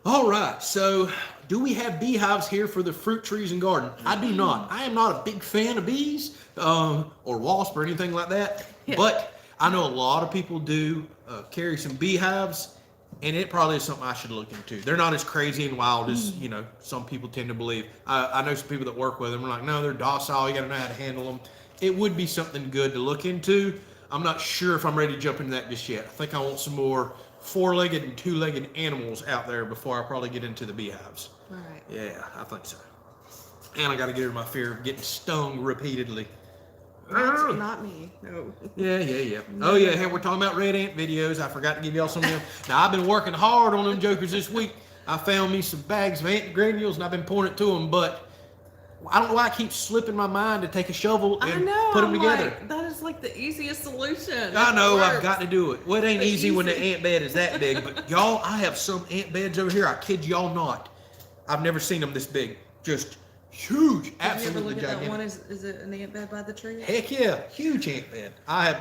All right. So do we have beehives here for the fruit trees and garden? I do not. I am not a big fan of bees or wasps or anything like that. Yeah. But I know a lot of people do carry some beehives, and it probably is something I should look into. They're not as crazy and wild as some people tend to believe. I know some people that work with them are like, no, they're docile. You got to know how to handle them. It would be something good to look into. I'm not sure if I'm ready to jump into that just yet. I think I want some more four-legged and two-legged animals out there before I probably get into the beehives. All right. Yeah, I think so. And I got to get rid of my fear of getting stung repeatedly. Not me. No. Yeah. Oh yeah, hey, we're talking about red ant videos. I forgot to give y'all some of them. Now I've been working hard on them jokers this week. I found me some bags of ant granules and I've been pouring it to them, but I don't know why I keep slipping my mind to take a shovel and put them together. Like, that is like the easiest solution. I know, I've Works. got to do it. Well, it ain't But easy when the easy. ant bed is that big, but y'all, I have some ant beds over here. I kid y'all not. I've never seen them this big. Just huge, Did you absolutely ever look at that gigantic. one? Is it an ant bed by the tree? Heck yeah, huge ant bed. I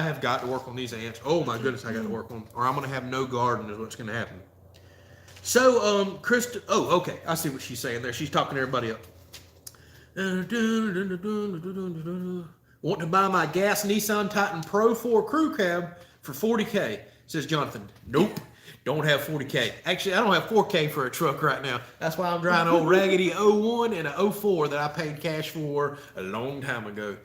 have got to work on these ants. Oh my goodness, I got to work on them, or I'm gonna have no garden is what's gonna happen. So, Krista, oh, okay, I see what she's saying there. She's talking everybody up. Want to buy my gas Nissan Titan Pro 4 crew cab for $40K, says Jonathan. Nope. Don't have 40K. Actually, I don't have 4K for a truck right now. That's why I'm driving an old raggedy 01 and a 04 that I paid cash for a long time ago.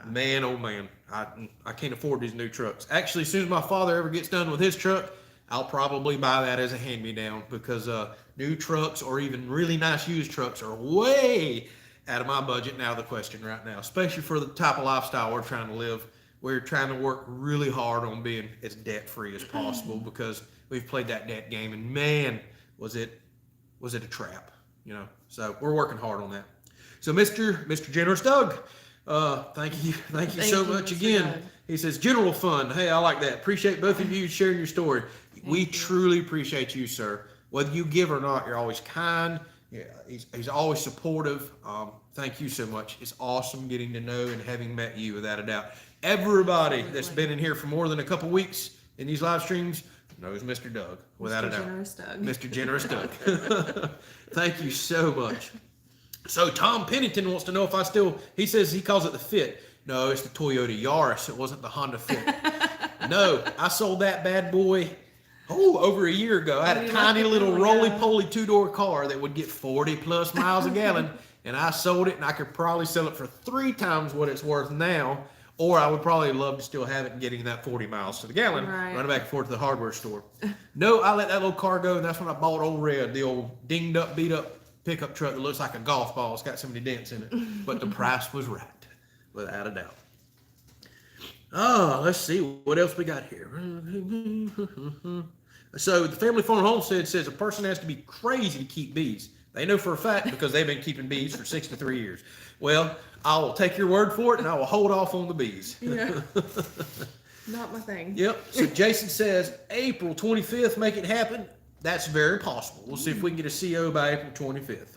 Man, oh man, I can't afford these new trucks. Actually, as soon as my father ever gets done with his truck, I'll probably buy that as a hand-me-down because new trucks or even really nice used trucks are way out of my budget and out of the question right now, especially for the type of lifestyle we're trying to live. We're trying to work really hard on being as debt-free as possible because we've played that debt game, and man, was it a trap, So we're working hard on that. So Mr. Generous Doug, thank you so much Mr. again. Doug. He says general fund. Hey, I like that. Appreciate both of you sharing your story. We truly appreciate you, sir. Whether you give or not, you're always kind. Yeah, he's always supportive. Thank you so much. It's awesome getting to know and having met you, without a doubt. Everybody that's been in here for more than a couple weeks in these live streams knows Mr. Doug, without a doubt. Generous Doug. Mr. Generous Doug. Thank you so much. So Tom Pennington wants to know if he says he calls it the Fit. No, it's the Toyota Yaris. It wasn't the Honda Fit. No, I sold that bad boy over a year ago. I had a tiny little roly-poly two-door car that would get 40 plus miles a gallon, and I sold it, and I could probably sell it for 3 times what it's worth now, or I would probably love to still have it getting that 40 miles to the gallon, running back and forth to the hardware store. No, I let that little car go, and that's when I bought Old Red, the old dinged up, beat up pickup truck that looks like a golf ball. It's got so many dents in it. But the price was right, without a doubt. Oh, let's see what else we got here. So the Family Farm Homestead says a person has to be crazy to keep bees. They know for a fact because they've been keeping bees for 63 years. Well, I will take your word for it, and I will hold off on the bees. Yeah. Not my thing. Yep. So Jason says April 25th, make it happen. That's very possible. We'll see if we can get a CO by April 25th.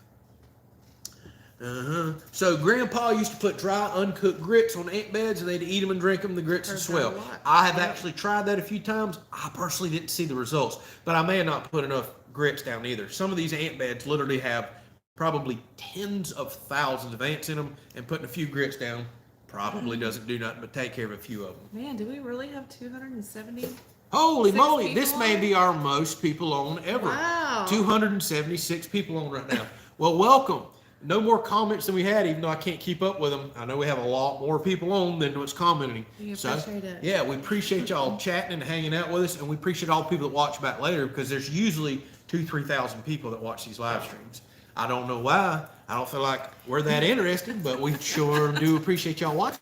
So Grandpa used to put dry, uncooked grits on ant beds, and they'd eat them and drink them. The grits would swell. I have actually tried that a few times. I personally didn't see the results, but I may have not put enough grits down either. Some of these ant beds literally have probably tens of thousands of ants in them, and putting a few grits down probably doesn't do nothing but take care of a few of them. Man, do we really have 270? Holy moly, people this may on? be our most people on ever. Wow. 276 people on right now. Well, welcome. No more comments than we had, even though I can't keep up with them. I know we have a lot more people on than what's commenting. We appreciate it. Yeah, we appreciate y'all chatting and hanging out with us, and we appreciate all the people that watch back later, because there's usually 2,000-3,000 people that watch these live streams. I don't know why. I don't feel like we're that interested, but we sure do appreciate y'all watching.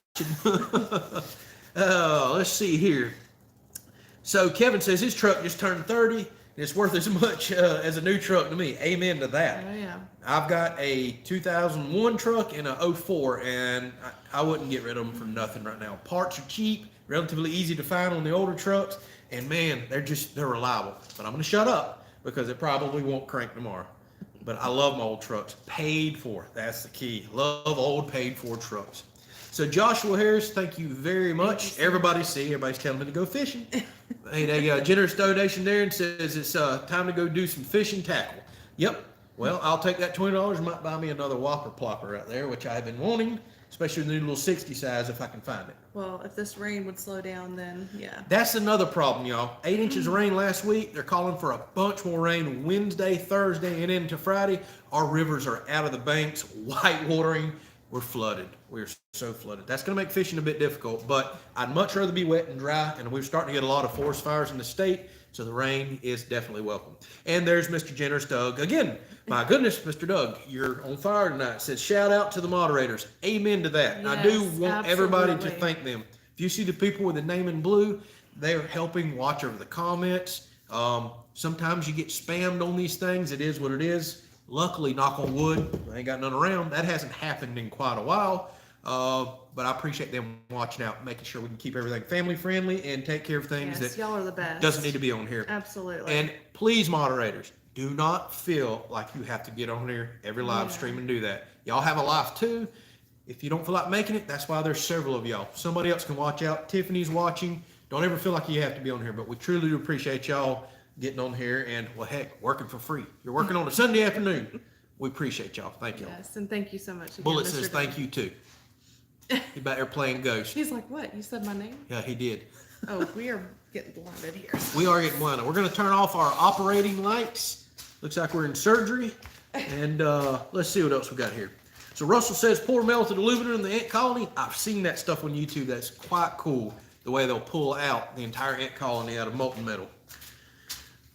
Let's see here. So Kevin says his truck just turned 30, and it's worth as much as a new truck to me. Amen to that. Oh, yeah. I've got a 2001 truck and a 04, and I wouldn't get rid of them for nothing right now. Parts are cheap, relatively easy to find on the older trucks, and man, they're reliable. But I'm going to shut up because it probably won't crank tomorrow. But I love my old trucks. Paid for. That's the key. Love old paid for trucks. So Joshua Harris, thank you very much. Everybody's telling me to go fishing. Made a generous donation there and says it's time to go do some fishing tackle. Yep. Well, I'll take that $20. Might buy me another Whopper Plopper right there, which I've been wanting, especially the new little 60 size if I can find it. Well, if this rain would slow down, then yeah. That's another problem, y'all. 8 inches of rain last week. They're calling for a bunch more rain Wednesday, Thursday, and into Friday. Our rivers are out of the banks, white watering. We're flooded. We're so flooded. That's going to make fishing a bit difficult, but I'd much rather be wet and dry, and we're starting to get a lot of forest fires in the state, so the rain is definitely welcome. And there's Mr. Generous Doug. Again, my goodness, Mr. Doug, you're on fire tonight. Says, shout out to the moderators. Amen to that. Yes, I do want everybody to absolutely. thank them. If you see the people with the name in blue, they're helping watch over the comments. Sometimes you get spammed on these things. It is what it is. Luckily, knock on wood, I ain't got none around. That hasn't happened in quite a while. But I appreciate them watching out, making sure we can keep everything family friendly and take care of things Yes, that y'all are the best. doesn't need to be on here. Absolutely. And please, moderators, do not feel like you have to get on here every live stream and do that. Y'all have a life too. If you don't feel like making it, that's why there's several of y'all. Somebody else can watch out. Tiffany's watching. Don't ever feel like you have to be on here, but we truly do appreciate y'all getting on here and, well, heck, working for free. You're working on a Sunday afternoon. We appreciate y'all. Thank y'all. Yes, and thank you so much again, Bullet Mr. says Doug. thank you too. He back there playing Ghost. He's like, what? You said my name? Yeah, he did. Oh, we are getting blinded here. We are getting blinded. We're going to turn off our operating lights. Looks like we're in surgery. And let's see what else we got here. So Russell says, pour melted aluminum in the ant colony. I've seen that stuff on YouTube. That's quite cool, the way they'll pull out the entire ant colony out of molten metal.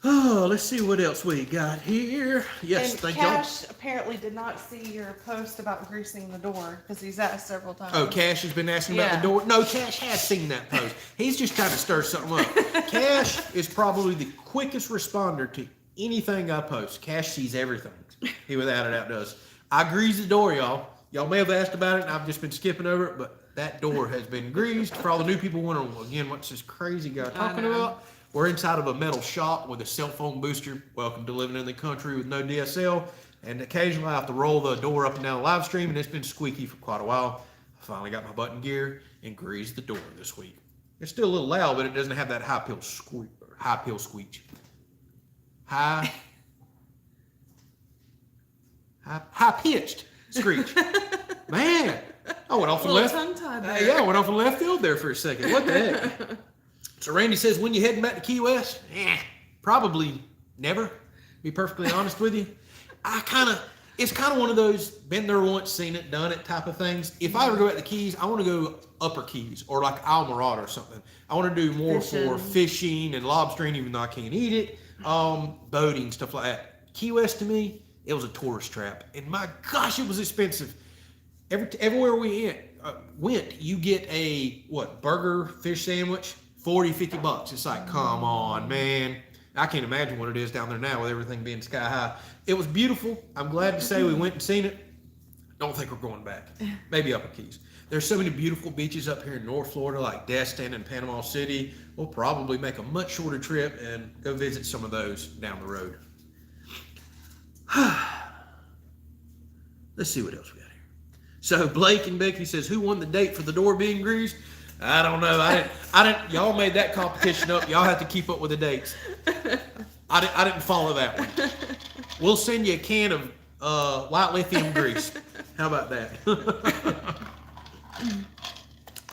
Oh, let's see what else we got here. Yes, And thank y'all. Cash apparently did not see your post about greasing the door because he's asked several times. Oh, Cash has been asking about Yeah. the door. No, Cash has seen that post. He's just trying to stir something up. Cash is probably the quickest responder to anything I post. Cash sees everything. He without a doubt does. I greased the door, y'all. Y'all may have asked about it, and I've just been skipping over it, but that door has been greased. For all the new people wondering, again, what's this crazy guy talking know. about? We're inside of a metal shop with a cell phone booster. Welcome to living in the country with no DSL. And occasionally I have to roll the door up and down the live stream, and it's been squeaky for quite a while. I finally got my button gear and greased the door this week. It's still a little loud, but it doesn't have that high pitch squeak. High pitched screech. Man, I went off the left. Tongue-tied there. Yeah, I went off the left field there for a second. What the heck? So Randy says, when you heading back to Key West? Probably never. Be perfectly honest with you. It's kind of one of those been there once, seen it, done it type of things. If I ever go back to Keys, I want to go Upper Keys or like Almirada or something. I want to do more for fishing and lobstering, even though I can't eat it. Boating, stuff like that. Key West to me, it was a tourist trap. And my gosh, it was expensive. Everywhere we went, you get a, burger, fish sandwich, 40, 50 bucks. It's like, come on, man. I can't imagine what it is down there now with everything being sky high. It was beautiful. I'm glad to say we went and seen it. Don't think we're going back. Maybe Upper Keys. There's so many beautiful beaches up here in North Florida, like Destin and Panama City. We'll probably make a much shorter trip and go visit some of those down the road. Let's see what else we got here. So Blake and Becky says, who won the date for the door being greased? I don't know. I didn't. Y'all made that competition up. Y'all have to keep up with the dates. I didn't follow that one. We'll send you a can of white lithium grease. How about that?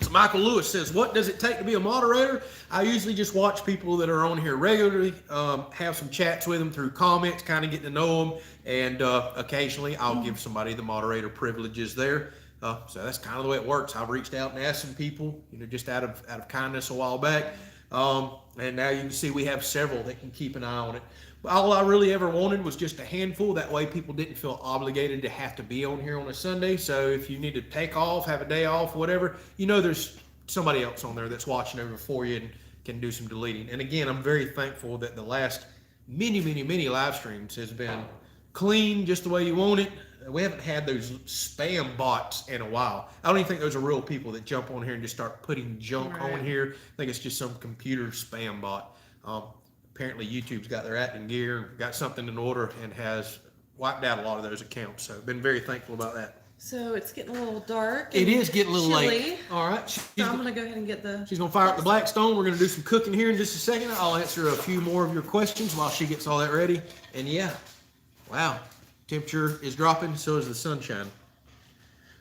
So Michael Lewis says, what does it take to be a moderator? I usually just watch people that are on here regularly, have some chats with them through comments, kind of getting to know them, and occasionally I'll give somebody the moderator privileges there. So that's kind of the way it works. I've reached out and asked some people, just out of kindness a while back. And now you can see we have several that can keep an eye on it. All I really ever wanted was just a handful. That way people didn't feel obligated to have to be on here on a Sunday. So if you need to take off, have a day off, whatever, there's somebody else on there that's watching over for you and can do some deleting. And again, I'm very thankful that the last many live streams has been clean, just the way you want it. We haven't had those spam bots in a while. I don't even think those are real people that jump on here and just start putting junk on here. I think it's just some computer spam bot. Apparently YouTube's got their acting gear, got something in order, and has wiped out a lot of those accounts. So I've been very thankful about that. So it's getting a little dark. It is getting a little chilly. late. All right. So I'm going to go ahead and get the... She's going to fire up the Blackstone. We're going to do some cooking here in just a second. I'll answer a few more of your questions while she gets all that ready. And yeah, wow. Temperature is dropping, so is the sunshine.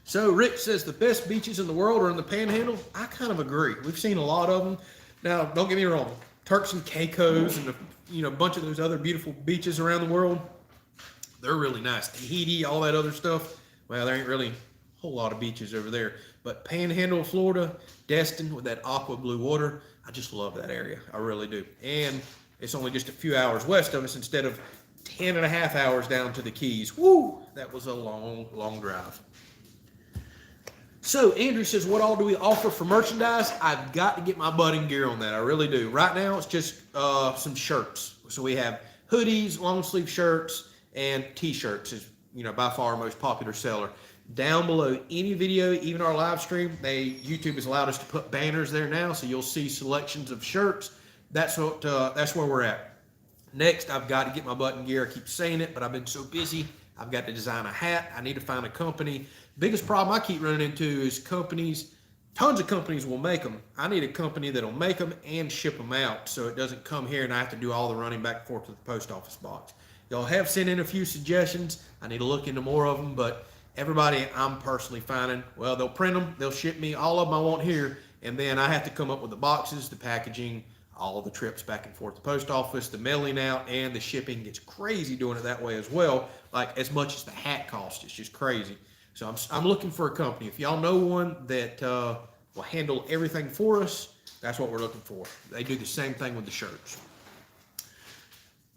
So Rick says the best beaches in the world are in the Panhandle. I kind of agree. We've seen a lot of them. Now, don't get me wrong. Turks and Caicos and a bunch of those other beautiful beaches around the world, they're really nice. Tahiti, all that other stuff. Well, there ain't really a whole lot of beaches over there. But Panhandle, Florida, Destin with that aqua blue water, I just love that area. I really do. And it's only just a few hours west of us instead of 10 and a half hours down to the Keys. Woo! That was a long drive. So Andrew says, what all do we offer for merchandise? I've got to get my butt in gear on that. I really do. Right now, it's just some shirts. So we have hoodies, long sleeve shirts, and t-shirts is, by far our most popular seller. Down below any video, even our live stream, YouTube has allowed us to put banners there now, so you'll see selections of shirts. That's where we're at. Next, I've got to get my butt in gear. I keep saying it, but I've been so busy. I've got to design a hat. I need to find a company. Biggest problem I keep running into is companies. Tons of companies will make them. I need a company that'll make them and ship them out, so it doesn't come here and I have to do all the running back and forth to the post office box. Y'all have sent in a few suggestions. I need to look into more of them, but everybody I'm personally finding, well, they'll print them, they'll ship me all of them I want here, and then I have to come up with the boxes, the packaging, all the trips back and forth to the post office, the mailing out, and the shipping. Gets crazy doing it that way as well. Like as much as the hat costs, it's just crazy. So I'm looking for a company. If y'all know one that will handle everything for us, that's what we're looking for. They do the same thing with the shirts.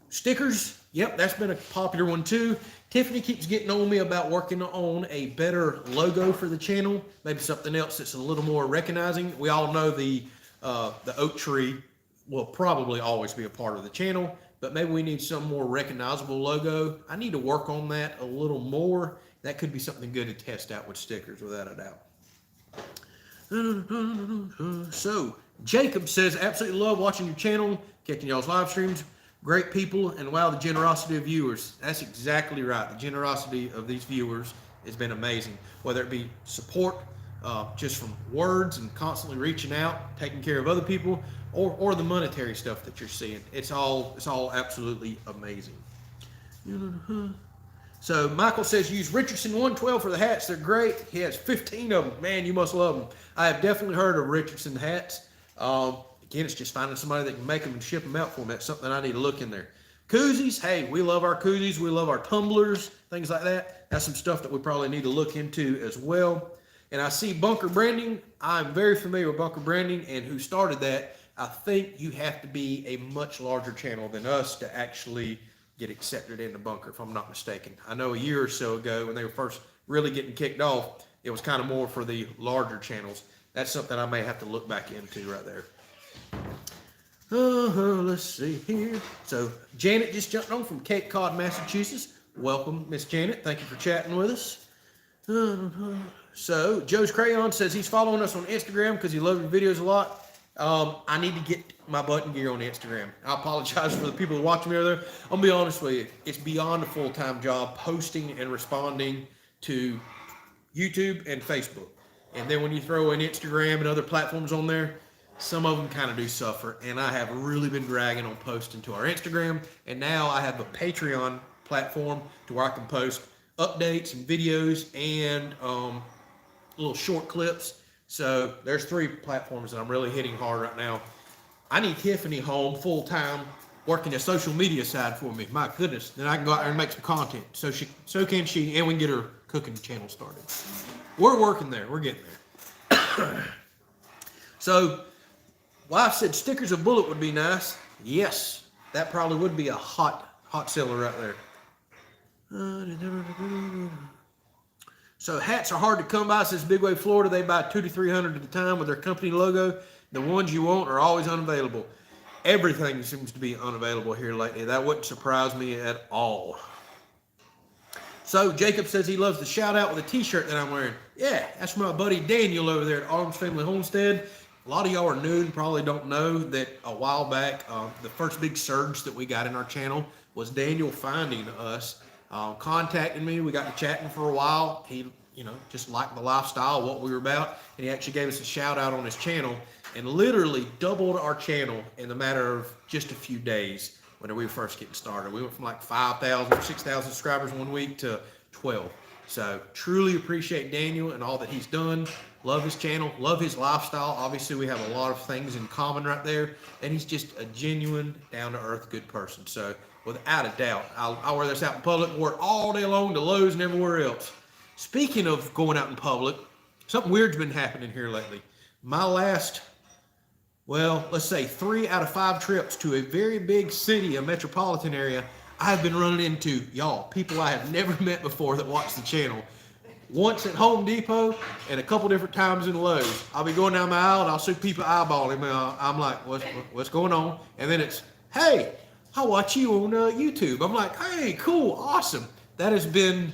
Stickers, yep, that's been a popular one too. Tiffany keeps getting on me about working on a better logo for the channel. Maybe something else that's a little more recognizing. We all know the oak tree will probably always be a part of the channel, but maybe we need some more recognizable logo. I need to work on that a little more. That could be something good to test out with stickers, without a doubt. So Jacob says, absolutely love watching your channel, catching y'all's live streams. Great people, and wow, the generosity of viewers. That's exactly right. The generosity of these viewers has been amazing. Whether it be support, just from words and constantly reaching out, taking care of other people, or the monetary stuff that you're seeing. It's all absolutely amazing. So Michael says, use Richardson 112 for the hats. They're great. He has 15 of them. Man, you must love them. I have definitely heard of Richardson hats. Again, it's just finding somebody that can make them and ship them out for me. That's something I need to look in there. Koozies. Hey, we love our koozies. We love our tumblers, things like that. That's some stuff that we probably need to look into as well. And I see Bunker Branding. I'm very familiar with Bunker Branding and who started that. I think you have to be a much larger channel than us to actually get accepted in the bunker, if I'm not mistaken. I know a year or so ago when they were first really getting kicked off, it was kind of more for the larger channels. That's something I may have to look back into right there. Let's see here. So Janet just jumped on from Cape Cod, Massachusetts. Welcome, Miss Janet. Thank you for chatting with us. So Joe's Crayon says he's following us on Instagram because he loves your videos a lot. I need to get my button gear on Instagram. I apologize for the people who watch me over there. I'll be honest with you. It's beyond a full-time job posting and responding to YouTube and Facebook. And then when you throw in Instagram and other platforms on there, some of them kind of do suffer. And I have really been dragging on posting to our Instagram. And now I have a Patreon platform to where I can post updates and videos and little short clips. So there's 3 platforms that I'm really hitting hard right now. I need Tiffany home full time working the social media side for me. My goodness, then I can go out there and make some content. So can she, and we can get her cooking channel started. We're working there. We're getting there. So, wife said stickers of bullet would be nice. Yes, that probably would be a hot seller right there. So hats are hard to come by, says Big Wave Florida. They buy 200 to 300 at a time with their company logo. The ones you want are always unavailable. Everything seems to be unavailable here lately. That wouldn't surprise me at all. So Jacob says he loves the shout out with the t-shirt that I'm wearing. Yeah, that's my buddy Daniel over there at Arms Family Homestead. A lot of y'all are new and probably don't know that a while back, the first big surge that we got in our channel was Daniel finding us, contacting me. We got to chatting for a while. He, just liked the lifestyle, what we were about, and he actually gave us a shout out on his channel and literally doubled our channel in the matter of just a few days when we were first getting started. We went from like 5,000 or 6,000 subscribers one week to 12. So truly appreciate Daniel and all that he's done. Love his channel, love his lifestyle. Obviously, we have a lot of things in common right there. And he's just a genuine, down-to-earth, good person. So without a doubt, I'll wear this out in public, wear it all day long to Lowe's and everywhere else. Speaking of going out in public, something weird's been happening here lately. My last, let's say 3 out of 5 trips to a very big city, a metropolitan area, I've been running into, people I have never met before that watch the channel. Once at Home Depot and a couple different times in Lowe's. I'll be going down the aisle and I'll see people eyeballing me. I'm like, what's going on? And then it's, hey, I watch you on YouTube. I'm like, hey, cool, awesome. That has been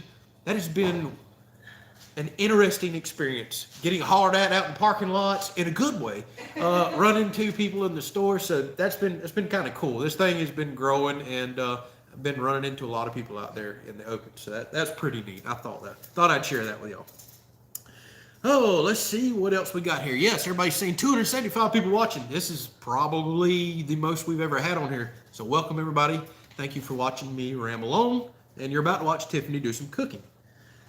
an interesting experience. Getting hollered at out in parking lots in a good way. Running into people in the store. So that's been kind of cool. This thing has been growing and I've been running into a lot of people out there in the open. So that's pretty neat. I thought I'd share that with y'all. Oh, let's see what else we got here. Yes, everybody's saying 275 people watching. This is probably the most we've ever had on here. So welcome everybody. Thank you for watching me ramble on. And you're about to watch Tiffany do some cooking.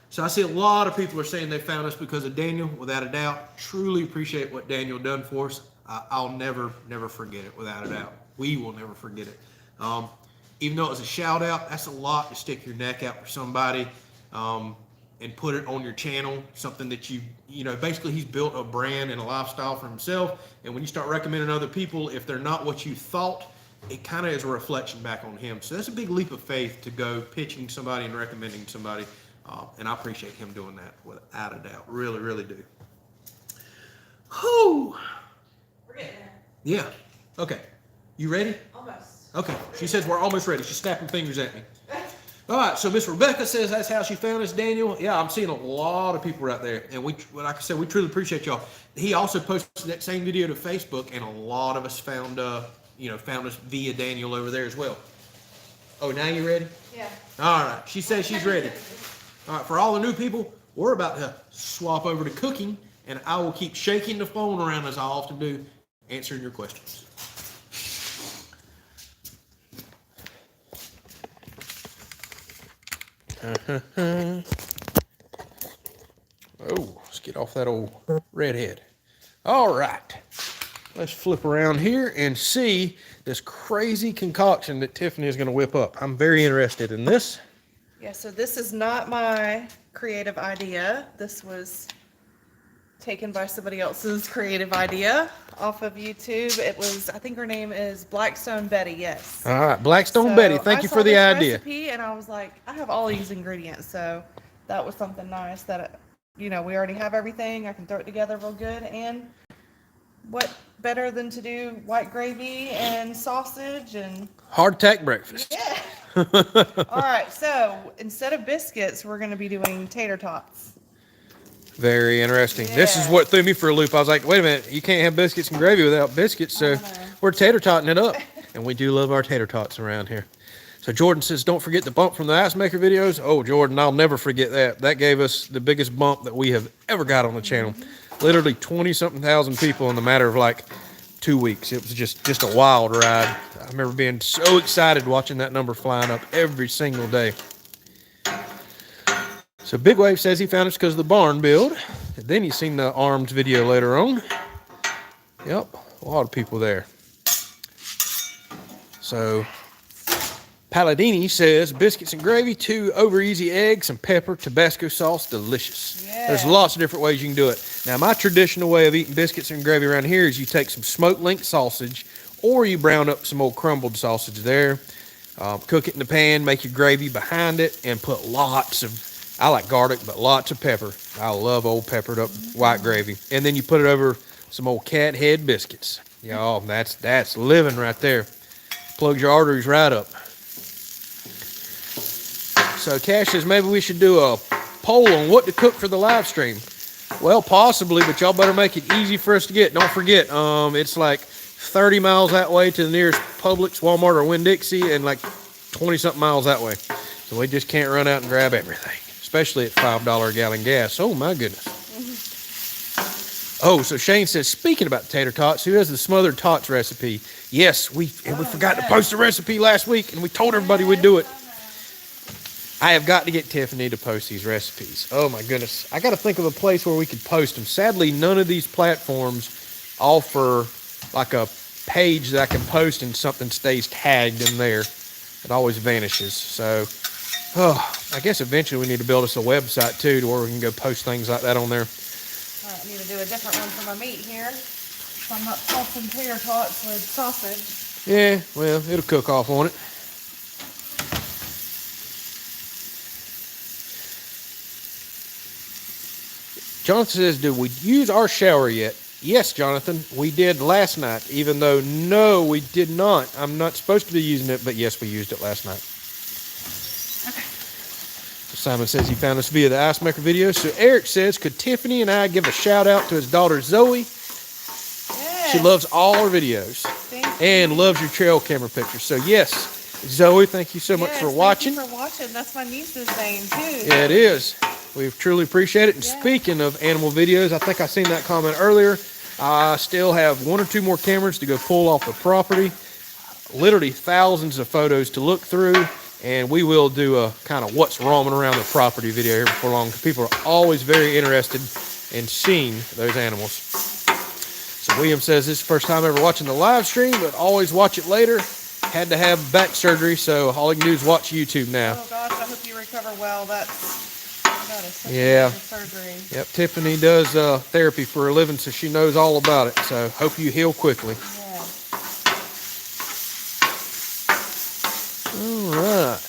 So I see a lot of people are saying they found us because of Daniel, without a doubt. Truly appreciate what Daniel done for us. I'll never forget it, without a doubt. We will never forget it. Even though it was a shout out, that's a lot to stick your neck out for somebody and put it on your channel. Something that basically he's built a brand and a lifestyle for himself. And when you start recommending other people, if they're not what you thought, it kind of is a reflection back on him. So that's a big leap of faith to go pitching somebody and recommending somebody. And I appreciate him doing that without a doubt. Really, really do. Whew. We're getting there. Yeah. Okay. You ready? Almost. Okay. She says we're almost ready. She's snapping fingers at me. All right. So Miss Rebecca says that's how she found us, Daniel. Yeah, I'm seeing a lot of people right there. And like I said, we truly appreciate y'all. He also posted that same video to Facebook, and a lot of us found us via Daniel over there as well. Oh, now you ready? Yeah. All right. She says she's ready. All right, for all the new people, we're about to swap over to cooking, and I will keep shaking the phone around as I often do, answering your questions. Oh, let's get off that old redhead. All right, let's flip around here and see this crazy concoction that Tiffany is going to whip up. I'm very interested in this. Yeah, so this is not my creative idea. This was taken by somebody else's creative idea off of YouTube. It was, I think her name is Blackstone Betty, yes. All right, Blackstone So Betty, thank you saw for the this idea. recipe and I was like, I have all these ingredients, so that was something nice that, we already have everything. I can throw it together real good, and what better than to do white gravy and sausage and Hardtack breakfast. yeah. All right, so instead of biscuits, we're going to be doing tater tots. Very interesting. This is Yeah. what threw me for a loop. I was like, wait a minute, you can't have biscuits and gravy without biscuits, so we're tater totting it up. And we do love our tater tots around here. So Jordan says, don't forget the bump from the Ice Maker videos. Oh, Jordan, I'll never forget that. That gave us the biggest bump that we have ever got on the channel. Literally 20-something thousand people in the matter of like 2 weeks. It was just a wild ride. I remember being so excited watching that number flying up every single day. So Big Wave says he found us because of the barn build. And then he's seen the arms video later on. Yep, a lot of people there. So Palladini says biscuits and gravy, 2 over easy eggs, some pepper, Tabasco sauce, delicious. Yeah. There's lots of different ways you can do it. Now my traditional way of eating biscuits and gravy around here is you take some smoked link sausage, or you brown up some old crumbled sausage there, cook it in the pan, make your gravy behind it, and put lots of, I like garlic, but lots of pepper. I love old peppered up white gravy. And then you put it over some old cat head biscuits. Y'all, that's living right there. Plugs your arteries right up. So Cash says maybe we should do a poll on what to cook for the live stream. Well, possibly, but y'all better make it easy for us to get. Don't forget, it's like 30 miles that way to the nearest Publix, Walmart, or Winn-Dixie, and like 20-something miles that way. So we just can't run out and grab everything, especially at $5 a gallon gas. Oh, my goodness. Oh, so Shane says, speaking about tater tots, who has the smothered tots recipe? Yes, we forgot to post the recipe last week, and we told everybody we'd do it. I have got to get Tiffany to post these recipes. Oh, my goodness. I got to think of a place where we could post them. Sadly, none of these platforms offer like a page that I can post and something stays tagged in there. It always vanishes. So, I guess eventually we need to build us a website, too, to where we can go post things like that on there. I need to do a different one for my meat here. So I'm not tossing tater tots with sausage. Yeah, well, it'll cook off on it. Jonathan says, did we use our shower yet? Yes, Jonathan, we did last night, even though, no, we did not. I'm not supposed to be using it, but yes, we used it last night. Okay. Simon says he found us via the Ice Maker video. So Eric says, could Tiffany and I give a shout out to his daughter, Zoe? Yes. She loves all our videos and loves your trail camera pictures. So yes, Zoe, thank you so much for watching. Thank you for watching. That's my niece's name, too. Yeah, it is. We truly appreciate it. And Yeah. speaking of animal videos, I think I seen that comment earlier. I still have 1 or 2 more cameras to go pull off the property. Literally thousands of photos to look through. And we will do a kind of what's roaming around the property video here before long. People are always very interested in seeing those animals. So William says this is the first time ever watching the live stream, but always watch it later. Had to have back surgery, so all you can do is watch YouTube now. Oh, gosh, I hope you recover well. That is such a Yeah. major surgery. Yep, Tiffany does therapy for a living, so she knows all about it. So hope you heal quickly. Yeah. All right.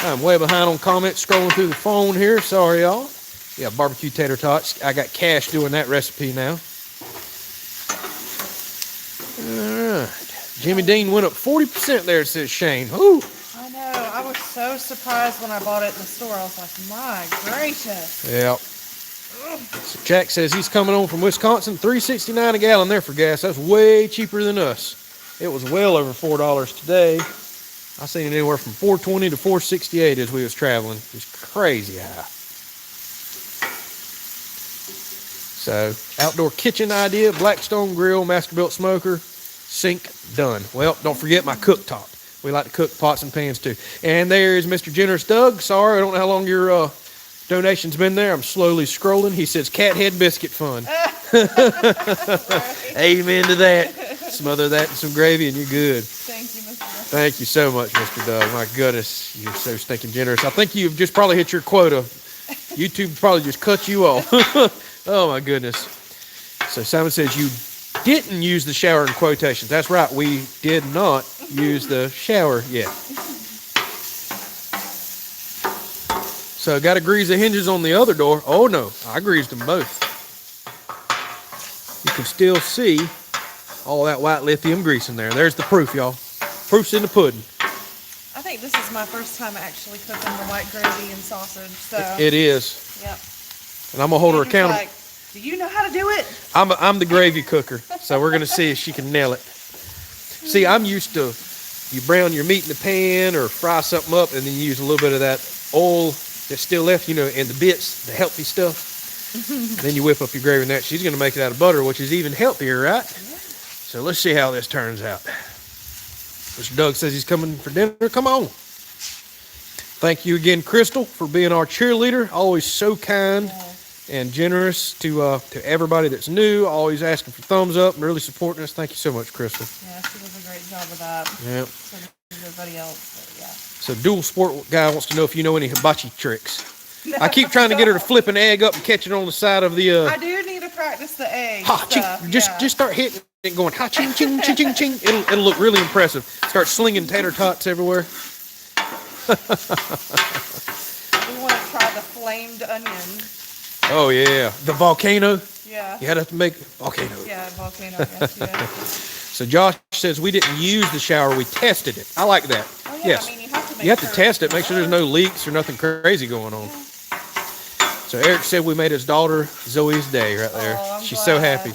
I'm way behind on comments, scrolling through the phone here. Sorry, y'all. Yeah, barbecue tater tots. I got Cash doing that recipe now. All right. Jimmy Dean went up 40% there, says Shane. Ooh. I know. I was so surprised when I bought it in the store. I was like, my gracious. Yep. So Jack says he's coming on from Wisconsin. $3.69 a gallon there for gas. That's way cheaper than us. It was well over $4 today. I seen it anywhere from $4.20 to $4.68 as we was traveling. It was crazy high. So, outdoor kitchen idea, Blackstone grill, Masterbuilt smoker, sink, done. Well, don't forget my cooktop. We like to cook pots and pans too. And there is Mr. Generous Doug. Sorry, I don't know how long your donation's been there. I'm slowly scrolling. He says cat head biscuit fun. Amen to that. Smother that in some gravy and you're good. Thank you, Mr. Russell. Thank you so much, Mr. Doug. My goodness, you're so stinking generous. I think you've just probably hit your quota YouTube probably just cut you off. Oh my goodness. So Simon says you didn't use the shower in quotations. That's right. We did not use the shower yet. So got to grease the hinges on the other door. Oh no, I greased them both. You can still see all that white lithium grease in there. There's the proof, y'all. Proof's in the pudding. I think this is my first time actually cooking the white gravy and sausage. So It is. Yep. And I'm going to hold her Andrew's accountable. like, do you know how to do it? I'm the gravy cooker, so we're gonna see if she can nail it. See, I'm used to you brown your meat in the pan or fry something up, and then you use a little bit of that oil that's still left, you know, and the bits, the healthy stuff. Then you whip up your gravy and that. She's gonna make it out of butter, which is even healthier, right? Yeah. So let's see how this turns out. Mr. Doug says he's coming for dinner. Come on. Thank you again, Crystal, for being our cheerleader. Always so kind. And generous to everybody that's new, always asking for thumbs up and really supporting us. Thank you so much, Crystal. Yeah, she does a great job of that. Yeah. So does everybody else, but yeah. So dual sport guy wants to know if you know any hibachi tricks. I keep trying to get her to flip an egg up and catch it on the side of the I do need to practice the egg ha ching. stuff. Just start hitting it, going ha ching ching ching ching ching. It'll look really impressive. Start slinging tater tots everywhere. We want to try the flamed onion. Oh yeah, the volcano. Yeah. You had to make volcano. Yeah, volcano. Yes, yeah. So Josh says we didn't use the shower, we tested it. I like that. Oh, yeah, Yes. I mean, you have to make You have to sure test it, make sure there's no leaks or nothing crazy going on. So Eric said we made his daughter Zoe's day right there. Oh, I'm She's so glad. happy.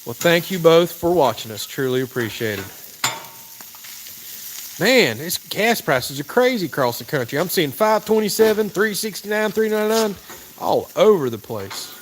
Well, thank you both for watching us. Truly appreciated. Man, these gas prices are crazy across the country. I'm seeing $5.27, $3.69, $3.99 all over the place.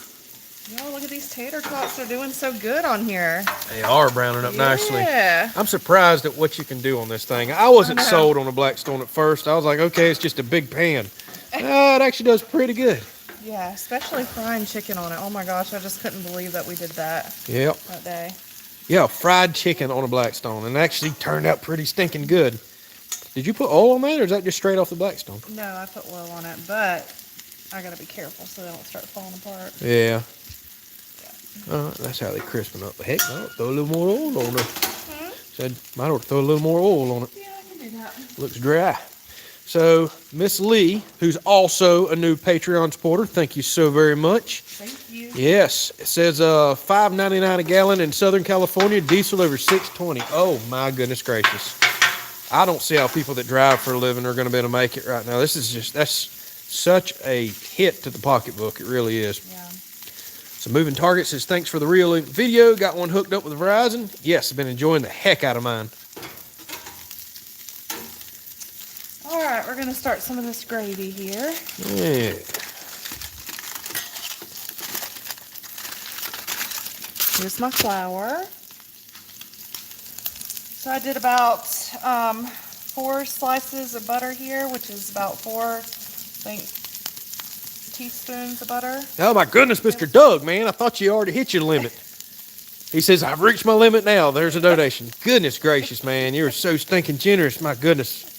Yo, look at these tater tots. They're doing so good on here. They are browning up nicely. Yeah. I'm surprised at what you can do on this thing. I wasn't I know. sold on a Blackstone at first. I was like, okay, it's just a big pan. It actually does pretty good. Yeah, especially frying chicken on it. Oh my gosh, I just couldn't believe that we did that Yep. that day. Yeah, fried chicken on a Blackstone, and it actually turned out pretty stinking good. Did you put oil on that, or is that just straight off the Blackstone? No, I put oil on it, but I gotta be careful so they don't start falling apart. Yeah. That's how they crispen up. Heck, I ought to throw a little more oil on it. Said, might ought to throw a little more oil on it. Yeah, I can do that. Looks dry. So, Miss Lee, who's also a new Patreon supporter, thank you so very much. Thank you. Yes, it says $5.99 a gallon in Southern California, diesel over $6.20. Oh my goodness gracious! I don't see how people that drive for a living are going to be able to make it right now. That's such a hit to the pocketbook. It really is. Yeah. So Moving Target says thanks for the real video. Got one hooked up with Verizon. Yes, I've been enjoying the heck out of mine. All right, we're gonna start some of this gravy here. Yeah. Here's my flour. So I did about 4 slices of butter here, which is about 4, I think, teaspoons of butter. Oh my goodness, Mr. Doug, man, I thought you already hit your limit. He says, I've reached my limit now. There's a donation. Goodness gracious, man. You're so stinking generous. My goodness.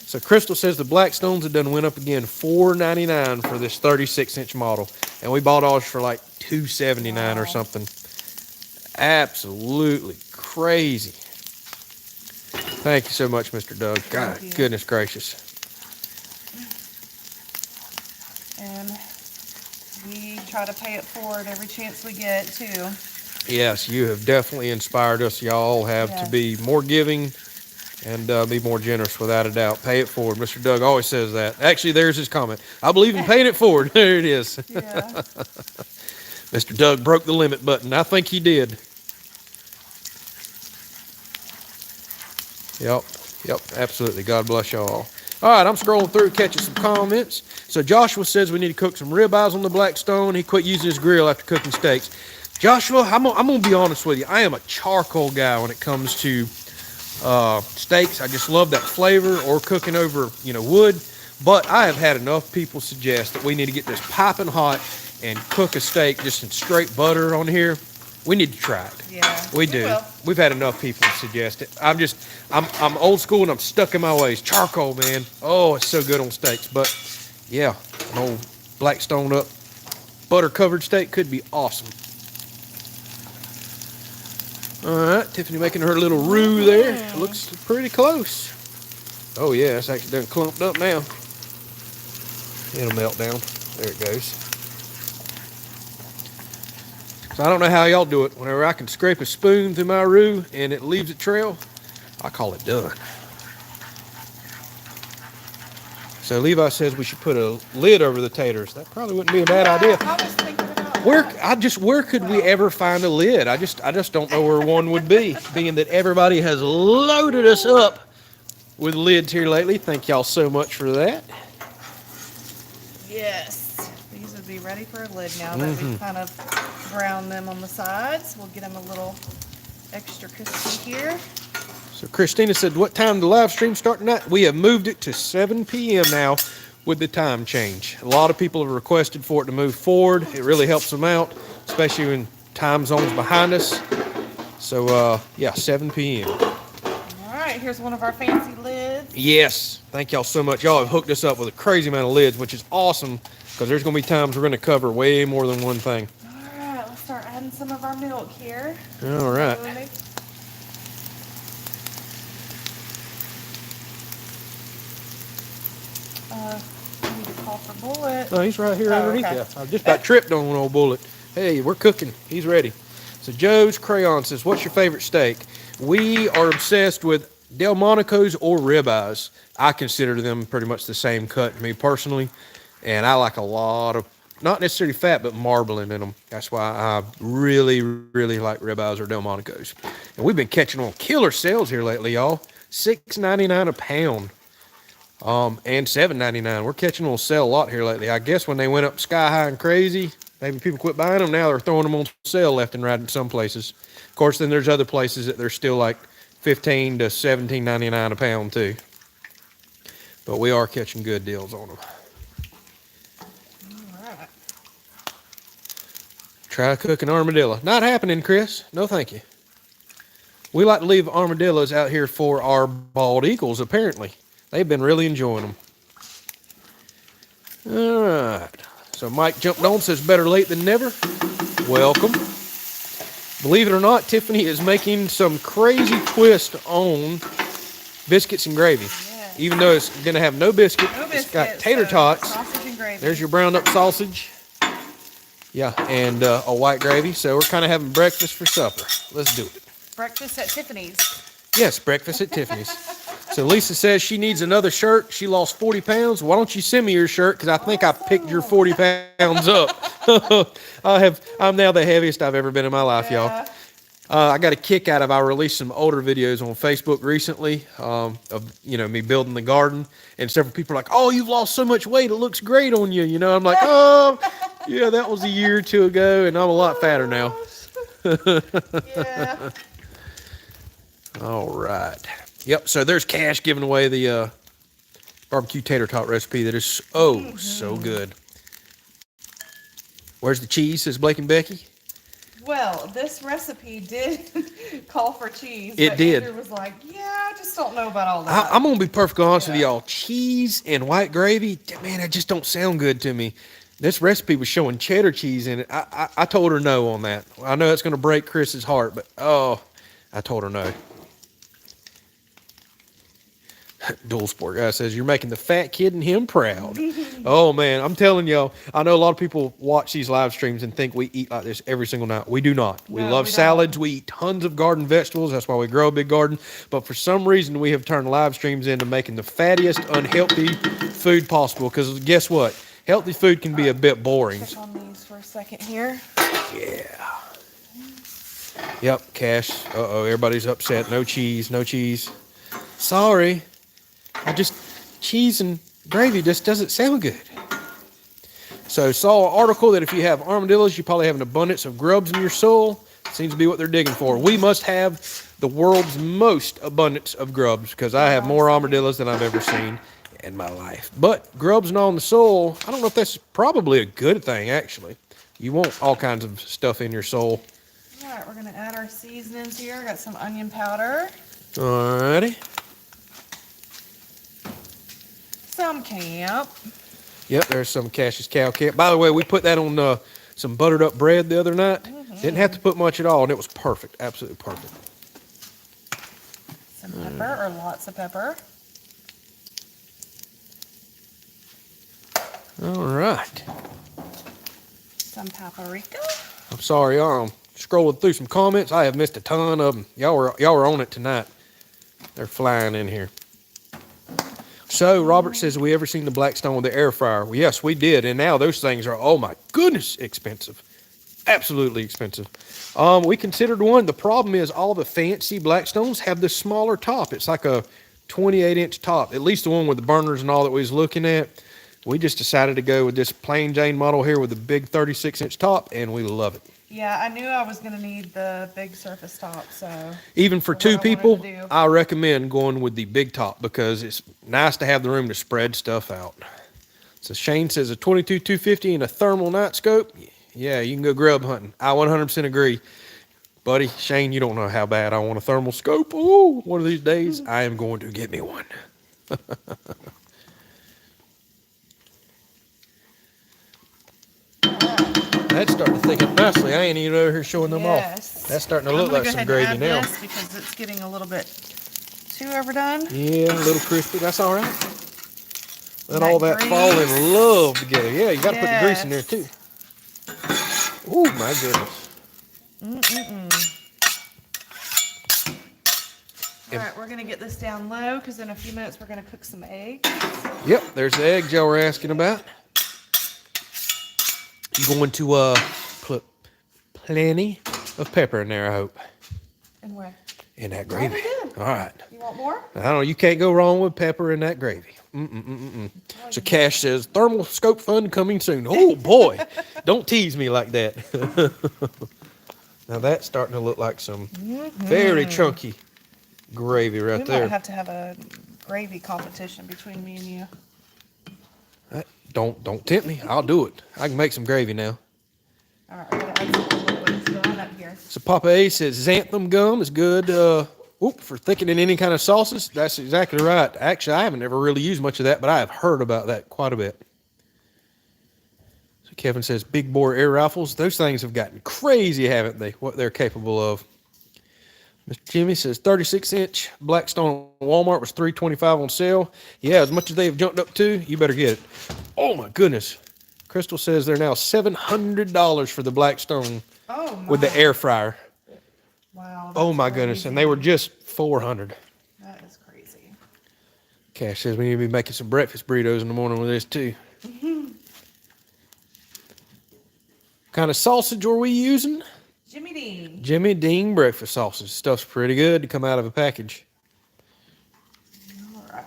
So Crystal says the Blackstones have done went up again, $4.99 for this 36-inch model. And we bought ours for like $2.79 or something. Absolutely crazy. Thank you so much, Mr. Doug. God, you. goodness gracious. And we try to pay it forward every chance we get, too. Yes, you have definitely inspired us. Y'all have to be more giving and be more generous, without a doubt. Pay it forward. Mr. Doug always says that. Actually, there's his comment. I believe in paying it forward. There it is. Yeah. Mr. Doug broke the limit button. I think he did. Yep, absolutely. God bless y'all. All right, I'm scrolling through, catching some comments. So Joshua says we need to cook some ribeyes on the Blackstone. He quit using his grill after cooking steaks. Joshua, I'm gonna be honest with you. I am a charcoal guy when it comes to steaks. I just love that flavor, or cooking over, wood. But I have had enough people suggest that we need to get this piping hot and cook a steak just in straight butter on here. We need to try it. Yeah. We do. will. We've had enough people suggest it. I'm old school and I'm stuck in my ways. Charcoal, man. Oh, it's so good on steaks. But yeah, an old Blackstone up butter covered steak could be awesome. All right, Tiffany making her little roux there. Looks pretty close. Oh yeah, it's actually done clumped up now. It'll melt down. There it goes. So I don't know how y'all do it. Whenever I can scrape a spoon through my roux and it leaves a trail, I call it done. So Levi says we should put a lid over the taters. That probably wouldn't be a bad idea. I was thinking about Where could we ever find a lid? I just don't know where one would be, being that everybody has loaded us up with lids here lately. Thank y'all so much for that. Yes, these would be ready for a lid now that we've kind of browned them on the sides. We'll get them a little extra crispy here. So Christina said, what time the live stream start tonight? We have moved it to 7 p.m. now with the time change. A lot of people have requested for it to move forward. It really helps them out, especially when time zones behind us. So yeah, 7 p.m. All right, here's one of our fancy lids. Yes, thank y'all so much. Y'all have hooked us up with a crazy amount of lids, which is awesome because there's going to be times we're going to cover way more than one thing. All right, let's start adding some of our milk here. All right. I need to call for Bullet. No, he's right here underneath okay. you. I just about tripped on an old bullet. Hey, we're cooking. He's ready. So Joe's Crayon says, what's your favorite steak? We are obsessed with Delmonico's or ribeyes. I consider them pretty much the same cut, me personally. And I like a lot of, not necessarily fat, but marbling in them. That's why I really, really like ribeyes or Delmonico's. And we've been catching on killer sales here lately, y'all. $6.99 a pound. And $7.99. We're catching on sale a lot here lately. I guess when they went up sky high and crazy, maybe people quit buying them. Now they're throwing them on sale left and right in some places. Of course, then there's other places that they're still like $15 to $17.99 a pound too. But we are catching good deals on them. All right. Try cooking armadillo. Not happening, Chris. No, thank you. We like to leave armadillos out here for our bald eagles, apparently. They've been really enjoying them. All right. So Mike jumped on, says better late than never. Welcome. Believe it or not, Tiffany is making some crazy twist on biscuits and gravy. Yes. Even though it's going to have no biscuit, it's got tater tots. Sausage and gravy. There's your browned up sausage. Yeah, and a white gravy. So we're kind of having breakfast for supper. Let's do it. Breakfast at Tiffany's. Yes, breakfast at Tiffany's. So Lisa says she needs another shirt. She lost 40 pounds. Why don't you send me your shirt? Because I think I picked your 40 pounds up. I'm now the heaviest I've ever been in my life, y'all. I got a kick out of, I released some older videos on Facebook recently of, me building the garden. And several people are like, oh, you've lost so much weight. It looks great on you. I'm like, oh, yeah, that was a year or two ago. And I'm a lot fatter now. Yeah. All right. Yep, so there's Cash giving away the barbecue tater tot recipe that is so good. Where's the cheese, says Blake and Becky? Well, this recipe did call for cheese. It did. Andrew was like, yeah, I just don't know about all that. I'm going to be perfectly honest with y'all. Cheese and white gravy, man, it just don't sound good to me. This recipe was showing cheddar cheese in it. I told her no on that. I know it's going to break Chris's heart, but I told her no. Dual Sport guy says, you're making the fat kid in him proud. Oh, man, I'm telling y'all, I know a lot of people watch these live streams and think we eat like this every single night. We do not. We love salads. We eat tons of garden vegetables. That's why we grow a big garden. But for some reason, we have turned live streams into making the fattiest, unhealthy food possible. Because guess what? Healthy food can be a bit boring. Check on these for a second here. Yeah. Yep, Cash. Uh-oh, everybody's upset. No cheese, no cheese. Sorry. Cheese and gravy just doesn't sound good. So saw an article that if you have armadillos, you probably have an abundance of grubs in your soil. Seems to be what they're digging for. We must have the world's most abundance of grubs because I have more armadillos than I've ever seen in my life. But grubs and all in the soil, I don't know if that's probably a good thing, actually. You want all kinds of stuff in your soil. All right, we're going to add our seasonings here. Got some onion powder. Alrighty. Some camp. Yep, there's some Cash's cow camp. By the way, we put that on some buttered up bread the other night. Didn't have to put much at all, and it was perfect. Absolutely perfect. Some pepper or lots of pepper. All right. Some paprika. I'm sorry, scrolling through some comments. I have missed a ton of them. Y'all were on it tonight. They're flying in here. So Robert says, have we ever seen the Blackstone with the air fryer? Well, yes, we did, and now those things are, oh my goodness, expensive. Absolutely expensive. We considered one. The problem is all the fancy Blackstones have the smaller top. It's like a 28-inch top, at least the one with the burners and all that we was looking at. We just decided to go with this plain Jane model here with the big 36-inch top, and we love it. Yeah, I knew I was going to need the big surface top, so. Even for what I two wanted to people, do. I recommend going with the big top because it's nice to have the room to spread stuff out. So Shane says a 22-250 and a thermal night scope. Yeah, you can go grub hunting. I 100% agree. Buddy, Shane, you don't know how bad I want a thermal scope. Oh, one of these days, I am going to get me one. That's starting to thicken nicely. I ain't even over here showing them Yes. off. That's starting to I'm look gonna like go some ahead gravy and now. add this because it's getting a little bit too overdone. Yeah, a little crispy. That's all right. Let That all that fall grease. in love together. Yeah, you got to put the grease in there Yes. too. Oh my goodness. All right, we're gonna get this down low because in a few minutes we're gonna cook some eggs. Yep, there's the eggs y'all were asking about. You going to put plenty of pepper in there, I hope, And where? in that gravy. did. All right. You want more? I don't know. You can't go wrong with pepper in that gravy. So Cash says thermal scope fun coming soon. Oh boy, don't tease me like that. Now that's starting to look like some very chunky gravy right We there. might have to have a gravy competition between me and you. Don't tempt me. I'll do it. I can make some gravy now. All right, we're gonna add some little bits going up here. So Papa A says xanthan gum is good for thickening any kind of sauces. That's exactly right. Actually, I haven't ever really used much of that, but I have heard about that quite a bit. So Kevin says big bore air rifles. Those things have gotten crazy, haven't they? What they're capable of. Mr. Jimmy says 36-inch Blackstone at Walmart was $325 on sale. Yeah, as much as they've jumped up to, you better get it. Oh my goodness. Crystal says they're now $700 for the Blackstone Oh my. with the air fryer. Wow. Oh that's my goodness, crazy. and they were just $400. That is crazy. Cash says we need to be making some breakfast burritos in the morning with this too. What kind of sausage were we using? Jimmy Dean. Jimmy Dean breakfast sausage. Stuff's pretty good to come out of a package. All right.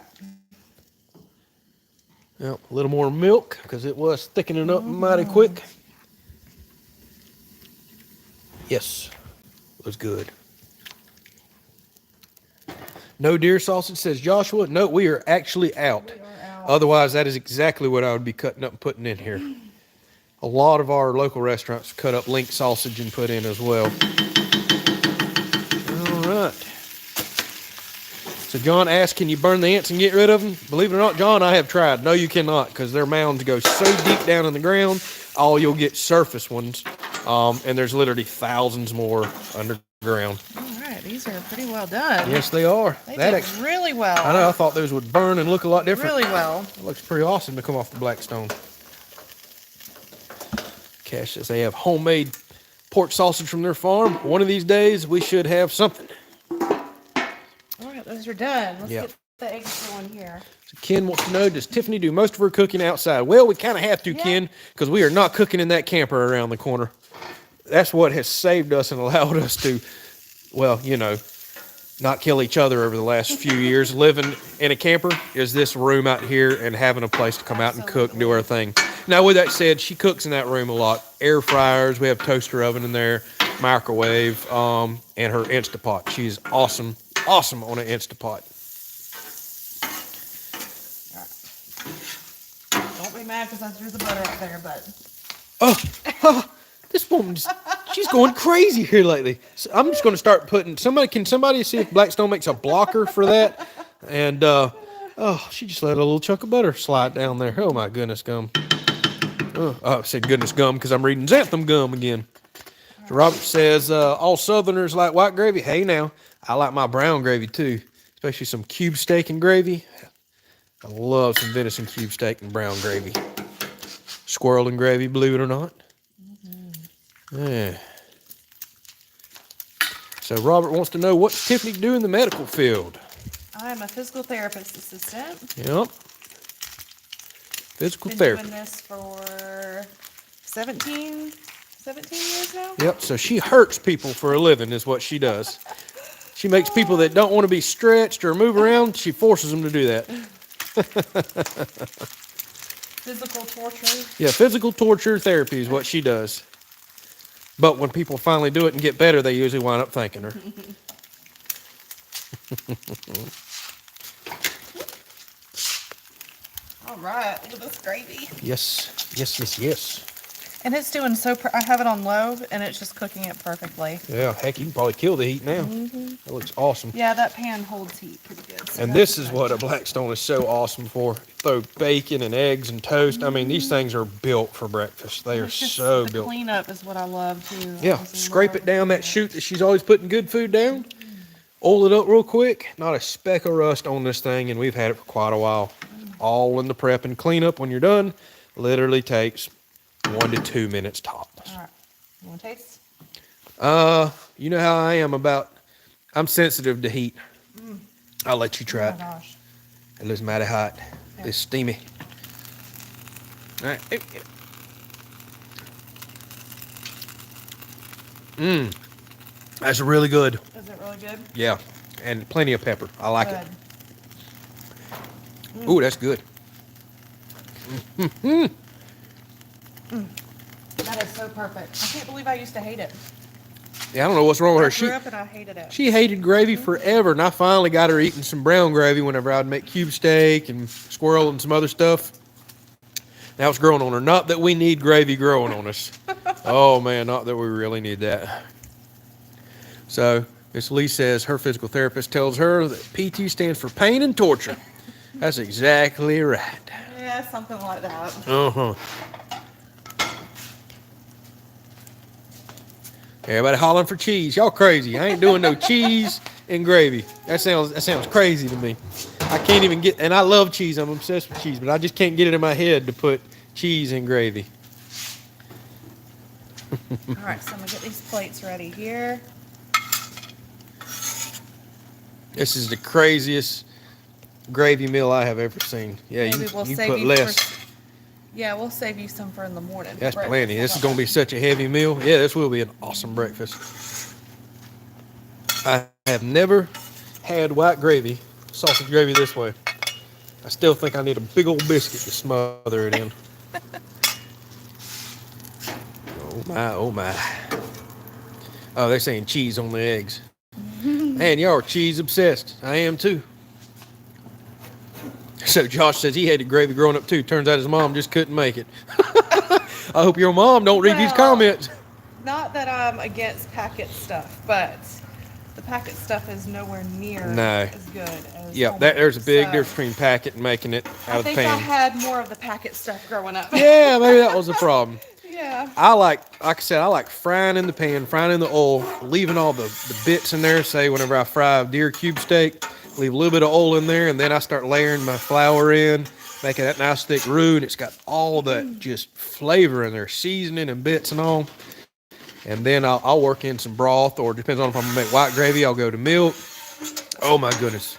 Yep, a little more milk because it was thickening up mighty quick. Yes, was good. No deer sausage, says Joshua. No, we are actually out. We are out. Otherwise, that is exactly what I would be cutting up and putting in here. A lot of our local restaurants cut up link sausage and put in as well. All right. So John asked, can you burn the ants and get rid of them? Believe it or not, John, I have tried. No, you cannot, because their mounds go so deep down in the ground, all you'll get surface ones. And there's literally thousands more underground. All right, these are pretty well done. Yes, they are. They did really well. I know, I thought those would burn and look a lot different. Really well. It looks pretty awesome to come off the Blackstone. Cash says they have homemade pork sausage from their farm. One of these days, we should have something. All right, those are done. Let's Yeah. get the eggs going here. So Ken wants to know, does Tiffany do most of her cooking outside? Well, we kind of have to, Yeah. Ken, because we are not cooking in that camper around the corner. That's what has saved us and allowed us to, well, you know, not kill each other over the last few years. Living in a camper is this room out here and having a place to come out and cook and do our thing. Now, with that said, she cooks in that room a lot. Air fryers, we have toaster oven in there, microwave, and her Instapot. She's awesome on an Instapot. Don't be mad because I threw the butter up there, but This woman, she's going crazy here lately. So I'm just going to start putting, can somebody see if Blackstone makes a blocker for that? And Oh, she just let a little chunk of butter slide down there. Oh my goodness, gum. Oh, I said goodness gum because I'm reading Xanthan gum again. So Robert says, all Southerners like white gravy. Hey now, I like my brown gravy too, especially some cube steak and gravy. I love some venison cube steak and brown gravy. Squirrel and gravy, believe it or not. Yeah. So Robert wants to know, what's Tiffany do in the medical field? I'm a physical therapist assistant. Yep. Physical Been therapy. doing this for 17 years now. Yep. So she hurts people for a living is what she does. She makes people that don't want to be stretched or move around, she forces them to do that. Physical torture. Yeah, physical torture therapy is what she does. But when people finally do it and get better, they usually wind up thanking her. All right, look at this gravy. Yes, yes, yes, yes. And it's doing so, I have it on low and it's just cooking it perfectly. Yeah, heck, you can probably kill the heat now. That looks awesome. Yeah, that pan holds heat pretty good. So And this is what a Blackstone is so awesome for. Throw bacon and eggs and toast. I mean, these things are built for breakfast. They are It's just so the built. cleanup is what I love too. I Yeah, absolutely scrape love it down that chute that she's always putting good food down. Oil it up real quick. Not a speck of rust on this thing, and we've had it for quite a while. All in the prep and cleanup when you're done. Literally takes 1 to 2 minutes tops. All right, you want to taste? You know how I am about, I'm sensitive to heat. I'll let you try Oh it. my gosh. It looks mighty hot. It's steamy. All right. That's really good. Is it really good? Yeah. And plenty of pepper. I like Good. it. Ooh, that's good. That is so perfect. I can't believe I used to hate it. Yeah, I don't know what's wrong with her. I grew up and I hated it. She hated gravy forever, and I finally got her eating some brown gravy whenever I'd make cube steak and squirrel and some other stuff. Now it's growing on her. Not that we need gravy growing on us. Oh, man, not that we really need that. So, Miss Lee says her physical therapist tells her that PT stands for pain and torture. That's exactly right. Yeah, something like that. Uh-huh. Everybody hollering for cheese. Y'all crazy. I ain't doing no cheese and gravy. That sounds crazy to me. I can't even get, and I love cheese. I'm obsessed with cheese, but I just can't get it in my head to put cheese in gravy. All right, so I'm gonna get these plates ready here. This is the craziest gravy meal I have ever seen. Yeah, Maybe we'll you save put you less. Yeah, we'll save you some for in the morning. That's Breakfast. plenty. How This is about going to be that? such a heavy meal. Yeah, this will be an awesome breakfast. I have never had white gravy, sausage gravy this way. I still think I need a big old biscuit to smother it in. Oh my, oh my. Oh, they're saying cheese on the eggs. Man, y'all are cheese obsessed. I am too. So Josh says he hated gravy growing up too. Turns out his mom just couldn't make it. I hope your mom don't read these Well, comments. Not that I'm against packet stuff, but the packet stuff is nowhere near No. as good as Yeah, homemade. there's a big So, difference between packet and making it I out of the think I pan. had more of the packet stuff growing up. Yeah, maybe that was the problem. Yeah. I like I said, I like frying in the pan, frying in the oil, leaving all the bits in there. Say whenever I fry a deer cube steak, leave a little bit of oil in there, and then I start layering my flour in, making that nice thick roux, and it's got all that just flavor in there, seasoning and bits and all. And then I'll work in some broth, or depends on if I'm gonna make white gravy, I'll go to milk. Oh my goodness,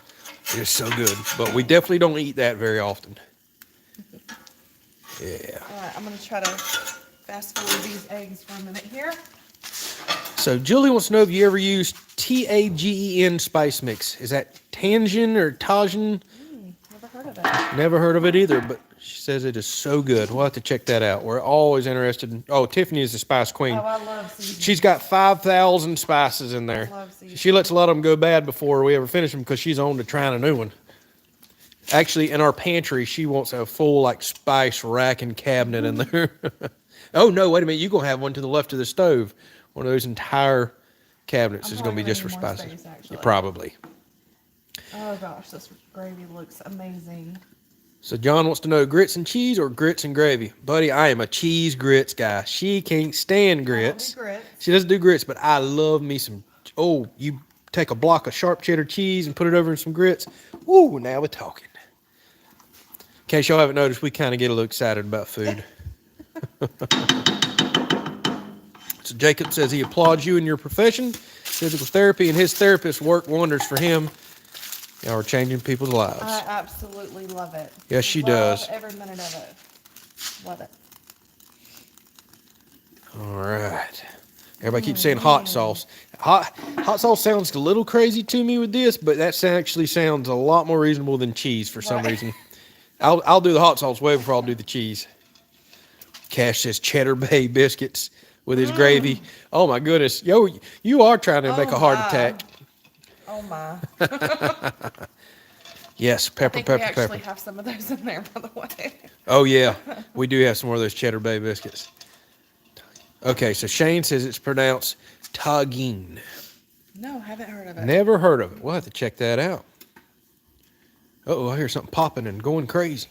it's so good. But we definitely don't eat that very often. Yeah. All right, I'm gonna try to fast forward these eggs for a minute here. So Julie wants to know if you ever used TAGEN spice mix. Is that Tangen or Tajin? Never heard of it. Never heard of it either, but she says it is so good. We'll have to check that out. We're always interested in. Oh, Tiffany is the spice queen. Oh, I love seasoning. She's got 5,000 spices in there. Love seasoning. She lets a lot of them go bad before we ever finish them because she's on to trying a new one. Actually, in our pantry, she wants a full like spice rack and cabinet in there. Oh no, wait a minute! You're gonna have one to the left of the stove. One of those entire cabinets I'm is gonna be probably just for gonna need more spices. space, actually. Probably. Oh gosh, this gravy looks amazing. So John wants to know grits and cheese or grits and gravy. Buddy, I am a cheese grits guy. She can't stand grits. Grits. She doesn't do grits, but I love me some. Oh, you take a block of sharp cheddar cheese and put it over in some grits. Woo, now we're talking. In case y'all haven't noticed, we kind of get a little excited about food. So Jacob says he applauds you in your profession. Physical therapy and his therapist work wonders for him. Y'all are changing people's lives. I absolutely love it. Yes, she Love does. every minute of it. Love it. All right. Everybody keeps saying hot sauce. Hot sauce sounds a little crazy to me with this, but that actually sounds a lot more reasonable than cheese for some reason. I'll do the hot sauce way before I'll do the cheese. Cash says Cheddar Bay biscuits with his gravy. Oh my goodness. Yo, you are trying to make a heart attack. Oh my. Yes, pepper, I think we pepper. actually have some of those in there, by the way. Oh yeah, we do have some more of those Cheddar Bay biscuits. Okay, so Shane says it's pronounced tagine. No, haven't heard of it. Never heard of it. We'll have to check that out. Uh-oh, I hear something popping and going crazy.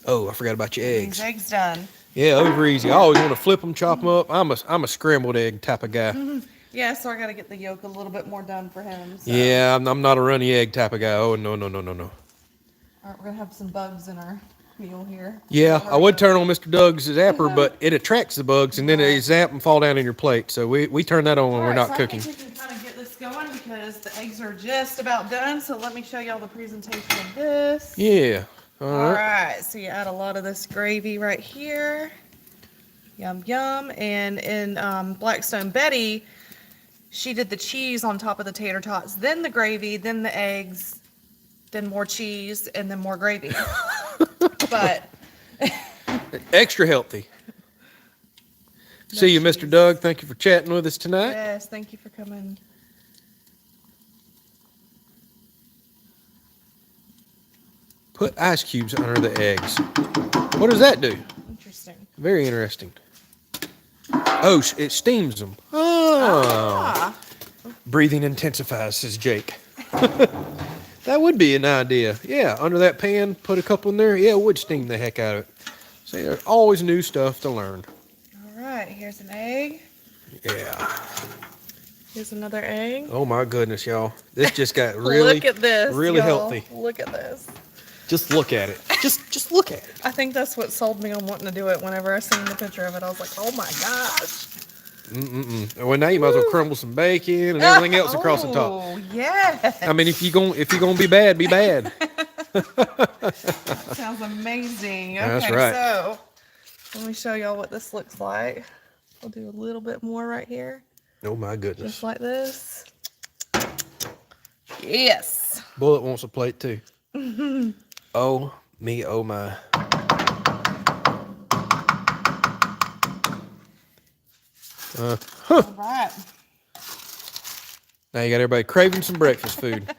Oh, I forgot about your eggs. Eggs done. Yeah, over easy. I always want to flip them, chop them up. I'm a scrambled egg type of guy. Yeah, so I got to get the yolk a little bit more done for him. So. Yeah, I'm not a runny egg type of guy. Oh, no. All right, we're going to have some bugs in our meal here. Yeah, I would turn on Mr. Doug's zapper, but it attracts the bugs, and then they zap and fall down in your plate. So we turn that on when we're not cooking. I think we can kind of get this going because the eggs are just about done. So let me show y'all the presentation of this. Yeah. All right, so you add a lot of this gravy right here. Yum, yum. And in Blackstone Betty, she did the cheese on top of the tater tots, then the gravy, then the eggs, then more cheese, and then more gravy. But Extra healthy. See you, Mr. Doug. Thank you for chatting with us tonight. yes, thank you for coming. Put ice cubes under the eggs. What does that do? Interesting. Very interesting. Oh, it steams them. Oh. Ah, Breathing intensifies, says Jake. That would be an idea. Yeah, under that pan, put a couple in there. Yeah, it would steam the heck out of it. See, there's always new stuff to learn. all right, here's an egg. Yeah. Here's another egg. Oh my goodness, y'all. This just got really, Look at this. really y'all. healthy. Look at this. Just look at it. Just look at it. I think that's what sold me on wanting to do it. Whenever I seen the picture of it, I was like, oh my gosh. Well, now you might as well crumble some bacon and everything else across the top. Oh, yeah. I mean, if you're gonna be bad, be bad. Sounds amazing. Okay, That's right. so let me show y'all what this looks like. I'll do a little bit more right here. Oh my goodness. Just like this. Yes. Bullet wants a plate too. Oh me, oh my. All right. Now you got everybody craving some breakfast food.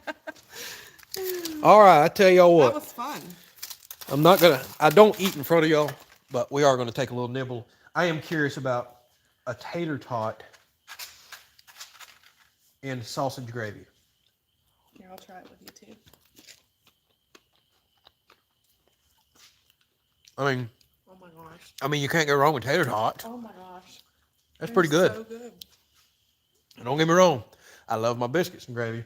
All right, I tell y'all That what. was fun. I don't eat in front of y'all, but we are gonna take a little nibble. I am curious about a tater tot in sausage gravy. Here, I'll try it with you too. I mean, Oh my gosh. you can't go wrong with tater tot. Oh my gosh. That's pretty good. So good. And don't get me wrong, I love my biscuits and gravy,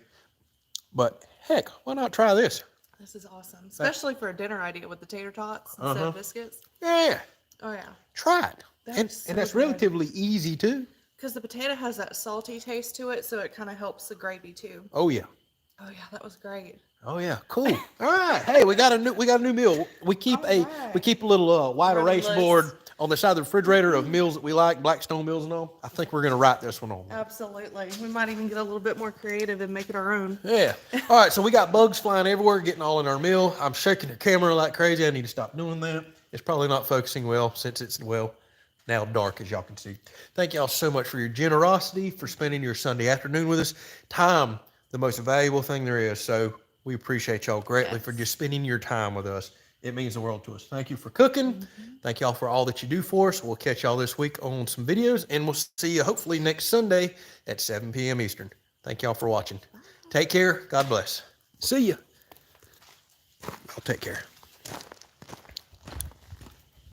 but heck, why not try this? This is awesome, especially for a dinner idea with the tater tots instead of biscuits. Yeah, Oh yeah, try it. That And is so and that's good. relatively easy too. because the potato has that salty taste to it, so it kind of helps the gravy too. Oh yeah. Oh yeah, that was great. Oh yeah, cool. All right, hey, we got a new meal. We keep All a right. little white Running erase list. board on the side of the refrigerator of meals that we like, Blackstone meals and all. I think we're gonna write this one on. Absolutely. We might even get a little bit more creative and make it our own. Yeah. All right, so we got bugs flying everywhere, getting all in our meal. I'm shaking the camera like crazy. I need to stop doing that. It's probably not focusing well since it's now dark, as y'all can see. Thank y'all so much for your generosity, for spending your Sunday afternoon with us. Time, the most valuable thing there is. So we appreciate y'all greatly for just spending your time with us. It means the world to us. Thank you for cooking. Thank y'all for all that you do for us. We'll catch y'all this week on some videos, and we'll see you hopefully next Sunday at 7 p.m. Eastern. Thank y'all for watching. Take care. God bless. See ya. I'll take care.